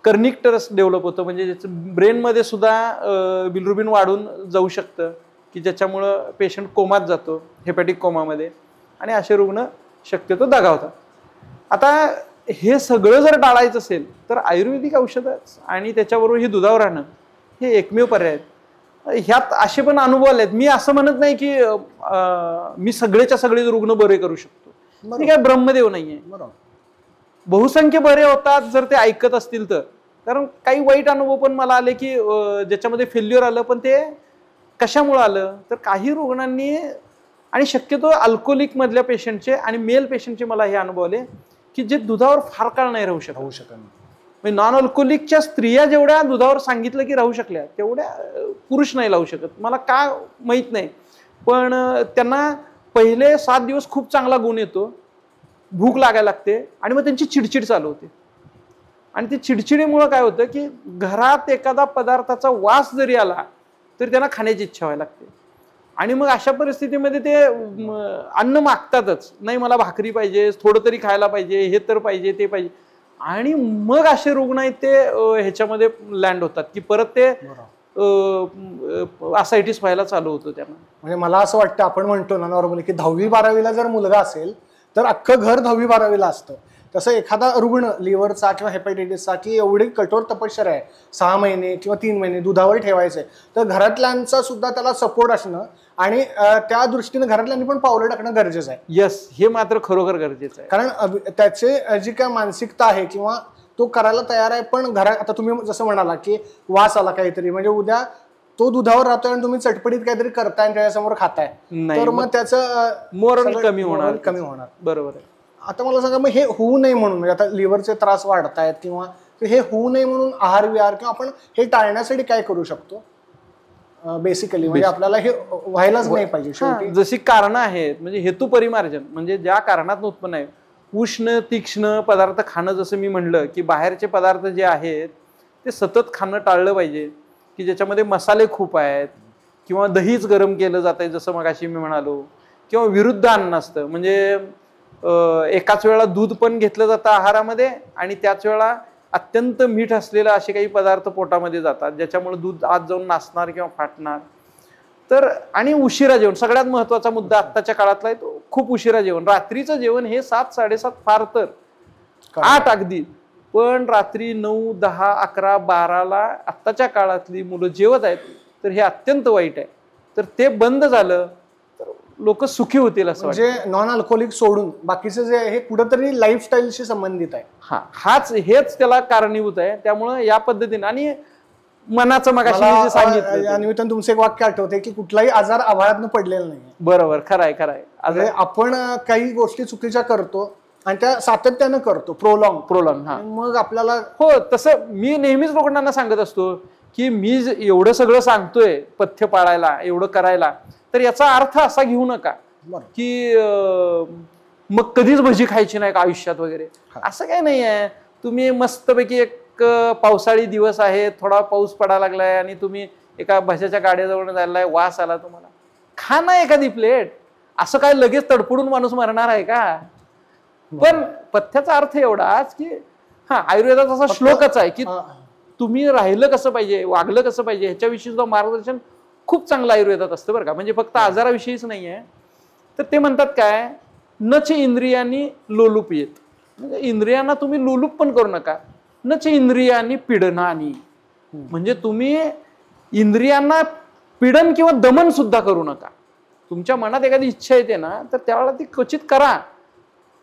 कर्निक्टरस डेव्हलप होतं, म्हणजे ज्याचं ब्रेनमध्ये सुद्धा बिलिरुबिन वाढून जाऊ शकतं की ज्याच्यामुळं पेशंट कोमात जातो, हेपॅटिक कोमामध्ये, आणि असे रुग्ण शक्यतो दगावतात. आता हे सगळं जर टाळायचं असेल तर आयुर्वेदिक औषधं आणि त्याच्याबरोबर ही दुधावर राहणं हे एकमेव पर्याय आहेत. ह्यात असे पण अनुभव आले आहेत. मी असं म्हणत नाही की मी सगळेच्या सगळे रुग्ण बरे करू शकतो, मी काय ब्रह्मदेव नाहीये. बरोबर. बहुसंख्य बरे होतात जर ते ऐकत असतील तर. कारण काही वाईट अनुभव पण मला आले की ज्याच्यामध्ये फेल्युअर आलं, पण ते कशामुळे आलं, तर काही रुग्णांनी, आणि शक्यतो अल्कोहोलिक मधल्या पेशंटचे आणि मेल पेशंटचे मला हे अनुभव आले की जे दुधावर फार काळ नाही राहू शकत. म्हणजे नॉन अल्कोहोलिकच्या स्त्रिया जेवढ्या दुधावर सांगितलं की राहू शकल्या तेवढ्या पुरुष नाही राहू शकत. मला का माहित नाही, पण त्यांना पहिले 7 दिवस खूप चांगला गुण येतो, भूक लागायला लागते, आणि मग त्यांची चिडचिड चालू होते. आणि ती चिडचिडीमुळे काय होतं की घरात एखादा पदार्थाचा वास जरी आला तरी त्यांना खाण्याची इच्छा व्हायला लागते, आणि मग अशा परिस्थितीमध्ये ते अन्न मागतातच, नाही मला भाकरी पाहिजे, थोडं तरी खायला पाहिजे, हे तर पाहिजे, ते पाहिजे. आणि मग असे रुग्ण आहेत ते ह्याच्यामध्ये लँड होतात की परत ते असायटिस व्हायला चालू होतं त्यांना. म्हणजे मला असं वाटतं, आपण म्हणतो ना नॉर्मली की 10वी-12वीला जर मुलगा असेल तर अख्खं घर 10वी-12वीला असतं. तसं एखादा रुग्ण लिव्हरचा किंवा हेपॅटायटिसचा की एवढी कठोर तपश्चर्या आहे, 6 महिने किंवा 3 महिने दुधावर ठेवायचंय, तर घरातल्यांचा सुद्धा त्याला सपोर्ट असणं आणि त्या दृष्टीने घरातल्यांनी पण पावलं टाकणं गरजेचं आहे. यस, हे मात्र खरोखर गरजेचं आहे. कारण त्याचे जी काय मानसिकता आहे किंवा तो करायला तयार आहे, पण घरात आता तुम्ही जसं म्हणाला की वास आला काहीतरी, म्हणजे उद्या तो दुधावर राहतोय आणि तुम्ही चटपटीत काहीतरी करताय आणि त्याच्यासमोर खाताय, तर मग त्याचं मोरल कमी होणार. बरोबर आहे. आता मला सांगा, मग हे होऊ नये म्हणून, म्हणजे आता लिव्हरचे त्रास वाढतायत किंवा हे होऊ नये म्हणून आहार विहार किंवा आपण हे टाळण्यासाठी काय करू शकतो बेसिकली, म्हणजे आपल्याला हे व्हायलाच नाही पाहिजे शेवटी. जशी कारणं आहेत, म्हणजे हेतू परिमार्जन, म्हणजे ज्या कारणात उत्पन्न आहे, उष्ण तीक्ष्ण पदार्थ खाणं, जसं मी म्हणलं की बाहेरचे पदार्थ जे आहेत ते सतत खाणं टाळलं पाहिजे, की ज्याच्यामध्ये मसाले खूप आहेत, किंवा दहीच गरम केलं जात आहे जसं मगाशी मी म्हणालो, किंवा विरुद्ध अन्न असतं, म्हणजे एकाच वेळा दूध पण घेतलं जातं आहारामध्ये आणि त्याच वेळा अत्यंत मीठ असलेले असे काही पदार्थ पोटामध्ये जातात ज्याच्यामुळे दूध आत जाऊन नासणार किंवा फाटणार. तर आणि उशिरा जेवण सगळ्यात महत्वाचा मुद्दा आत्ताच्या काळातला आहे तो, खूप उशिरा जेवण. रात्रीचं जेवण हे 7, 7:30 फार तर 8 अगदी, पण रात्री 9, 10, 11, 12ला आत्ताच्या काळातली मुलं जेवत आहेत, तर हे अत्यंत वाईट आहे. तर ते बंद झालं तर लोक सुखी होतील असं वाटतं. म्हणजे नॉन अल्कोहोलिक सोडून बाकीचं जे हे कुठंतरी लाईफस्टाईलशी संबंधित आहे. हेच त्याला कारणीभूत आहे. त्यामुळे या पद्धतीने आणि मनाचं मगाशी मी जे सांगितलं या निमित्तानं तुमचं एक वाक्य आठवते की कुठलाही आजार आभाळातनं पडलेला नाही. बरोबर, खरंय. आपण काही गोष्टी चुकीच्या करतो आणि त्या सातत्यानं करतो, प्रोलॉंग. मग आपल्याला हो, तसं मी नेहमीच लोकांना सांगत असतो की मी एवढं सगळं सांगतोय पथ्य पाळायला, एवढं करायला, तर याचा अर्थ असा घेऊ नका की मग कधीच भजी खायची नाही का आयुष्यात वगैरे. असं काही नाही आहे. तुम्ही मस्तपैकी एक पावसाळी दिवस आहे, थोडा पाऊस पडायला लागलाय आणि तुम्ही एका भज्याच्या गाड्याजवळ जायलाय, वास आला तुम्हाला, खा ना एखादी प्लेट. असं काय लगेच तडफडून माणूस मरणार आहे का? पण पथ्याचा अर्थ एवढाच की आयुर्वेदाचा असा श्लोकच आहे की तुम्ही राहिलं कसं पाहिजे, वागलं कसं पाहिजे ह्याच्याविषयी सुद्धा मार्गदर्शन खूप चांगलं आयुर्वेदात असतं बरं का. म्हणजे फक्त आजाराविषयीच नाही आहे. तर ते म्हणतात काय, नच इंद्रियांनी लोलूप येत, म्हणजे इंद्रियांना तुम्ही लोलूप पण करू नका. नच इंद्रियांनी पीडनानी, म्हणजे तुम्ही इंद्रियांना पीडन किंवा दमन सुद्धा करू नका. तुमच्या मनात एखादी इच्छा येते ना, तर त्यावेळेला ती क्वचित करा.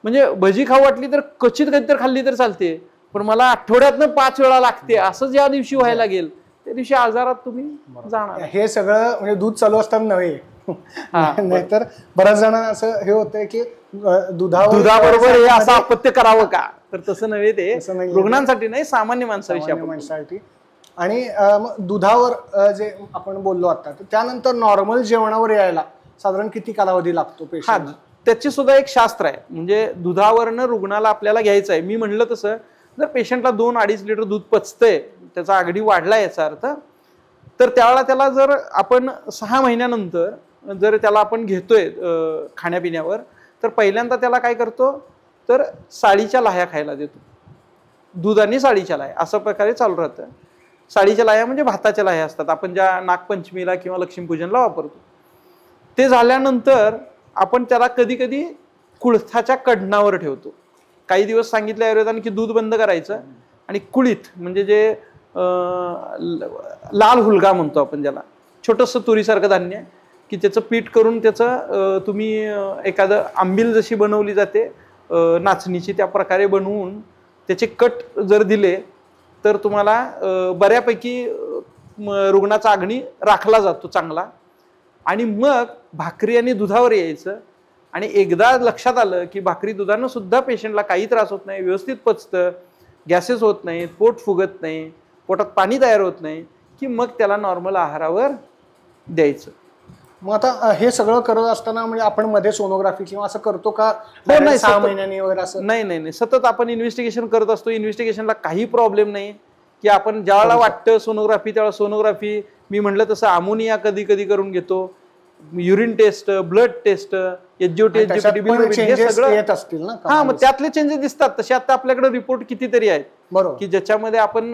म्हणजे भजी खाऊ वाटली तर क्वचित कधीतरी खाल्ली तर चालते, पण मला आठवड्यातनं 5 वेळा लागते असं ज्या दिवशी व्हायला लागेल त्या दिवशी आजारात तुम्ही जाणार. हे सगळं म्हणजे दूध चालू असताना नव्हे. नाहीतर बऱ्याच जण असं हे होतंय की दुधाबरोबर हे असं अपत्य करावं का, तर तसं नव्हे. ते रुग्णांसाठी नाही, सामान्य माणसाविषयी. आणि दुधावर जे आपण बोललो आता, तर त्यानंतर नॉर्मल जेवणावर यायला साधारण किती कालावधी लागतो पेशंट? त्याची सुद्धा एक शास्त्र आहे. म्हणजे दुधावरनं रुग्णाला आपल्याला घ्यायचं आहे. मी म्हणलं तसं जर पेशंटला 2-2.5 लिटर दूध पचतंय, त्याचा आघडी वाढला याचा अर्थ, तर त्यावेळेला त्याला जर आपण 6 महिन्यानंतर जर त्याला आपण घेतोय खाण्यापिण्यावर, तर पहिल्यांदा त्याला काय करतो, तर साळीच्या लाह्या खायला देतो. दूध आणि साळीच्या लाह्या असं प्रकारे चालू राहतं. साळीच्या लाह्या म्हणजे भाताच्या लाह्या असतात, आपण ज्या नागपंचमीला किंवा लक्ष्मीपूजनला वापरतो. ते झाल्यानंतर आपण त्याला कधी कधी कुळथाच्या कडणावर ठेवतो. काही दिवस सांगितले आयुर्वेदाने की दूध बंद करायचं आणि कुळीथ म्हणजे जे लाल हुलगा म्हणतो आपण ज्याला, छोटंसं तुरीसारखं धान्य की त्याचं पीठ करून त्याचं तुम्ही एखादं आंबील जशी बनवली जाते नाचणीची, त्या प्रकारे बनवून त्याचे कट जर दिले तर तुम्हाला बऱ्यापैकी रुग्णाचा अग्नी राखला जातो चांगला. आणि मग भाकरी आणि दुधावर यायचं. आणि एकदा लक्षात आलं की भाकरी दुधानं सुद्धा पेशंटला काही त्रास होत नाही, व्यवस्थित पचतं, गॅसेस होत नाहीत, पोट फुगत नाही, पोटात पाणी तयार होत नाही, की मग त्याला नॉर्मल आहारावर द्यायचं. मग आता हे सगळं करत असताना म्हणजे आपण मध्ये सोनोग्राफी किंवा असं करतो का? नाही, 6 महिन्यांनी वगैरे असं? नाही, सतत आपण इन्व्हेस्टिगेशन करत असतो. इन्व्हेस्टिगेशनला काही प्रॉब्लेम नाही की आपण ज्यावेळेला वाटतं सोनोग्राफी त्यावेळेला सोनोग्राफी. मी म्हटलं तसं अमोनिया कधी कधी करून घेतो, युरिन टेस्ट, ब्लड टेस्ट, एचजीओटी, येत असतील ना? हा, मग त्यातले चेंजेस दिसतात. तसे आता आपल्याकडे रिपोर्ट कितीतरी आहेत बरोबर की ज्याच्यामध्ये आपण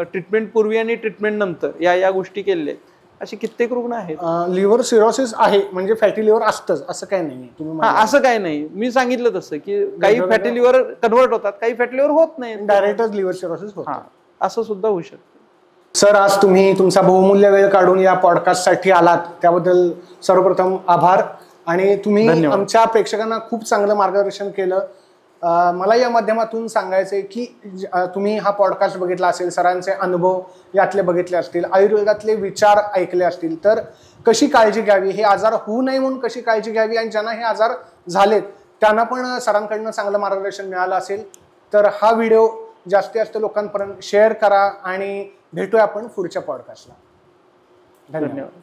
ट्रीटमेंट पूर्वी आणि ट्रीटमेंट नंतर या गोष्टी केलेल्या आहेत. असे कित्येक रुग्ण आहेत. लिव्हर सिरोसिस आहे म्हणजे फॅटी लिव्हर असतंच असं काही नाही तुम्ही? असं काही नाही. मी सांगितलं तसं की काही फॅटी लिव्हर कन्वर्ट होतात, काही फॅटी लिव्हर होत नाही, डायरेक्टच लिव्हर सिरोसिस होतं. असं सुद्धा होऊ शकतं. सर, आज तुम्ही तुमचा बहुमूल्य वेळ काढून या पॉडकास्टसाठी आलात त्याबद्दल सर्वप्रथम आभार. आणि तुम्ही आमच्या प्रेक्षकांना खूप चांगलं मार्गदर्शन केलं. मला या माध्यमातून सांगायचं आहे की तुम्ही हा पॉडकास्ट बघितला असेल, सरांचे अनुभव यातले बघितले असतील, आयुर्वेदातले विचार ऐकले असतील, तर कशी काळजी घ्यावी, हे आजार होऊ नये म्हणून कशी काळजी घ्यावी, आणि ज्यांना हे आजार झालेत त्यांना पण सरांकडनं चांगलं मार्गदर्शन मिळालं असेल, तर हा व्हिडिओ जास्तीत जास्त लोकांपर्यंत शेअर करा. आणि भेटूया आपण पुढच्या पॉडकास्टला. धन्यवाद.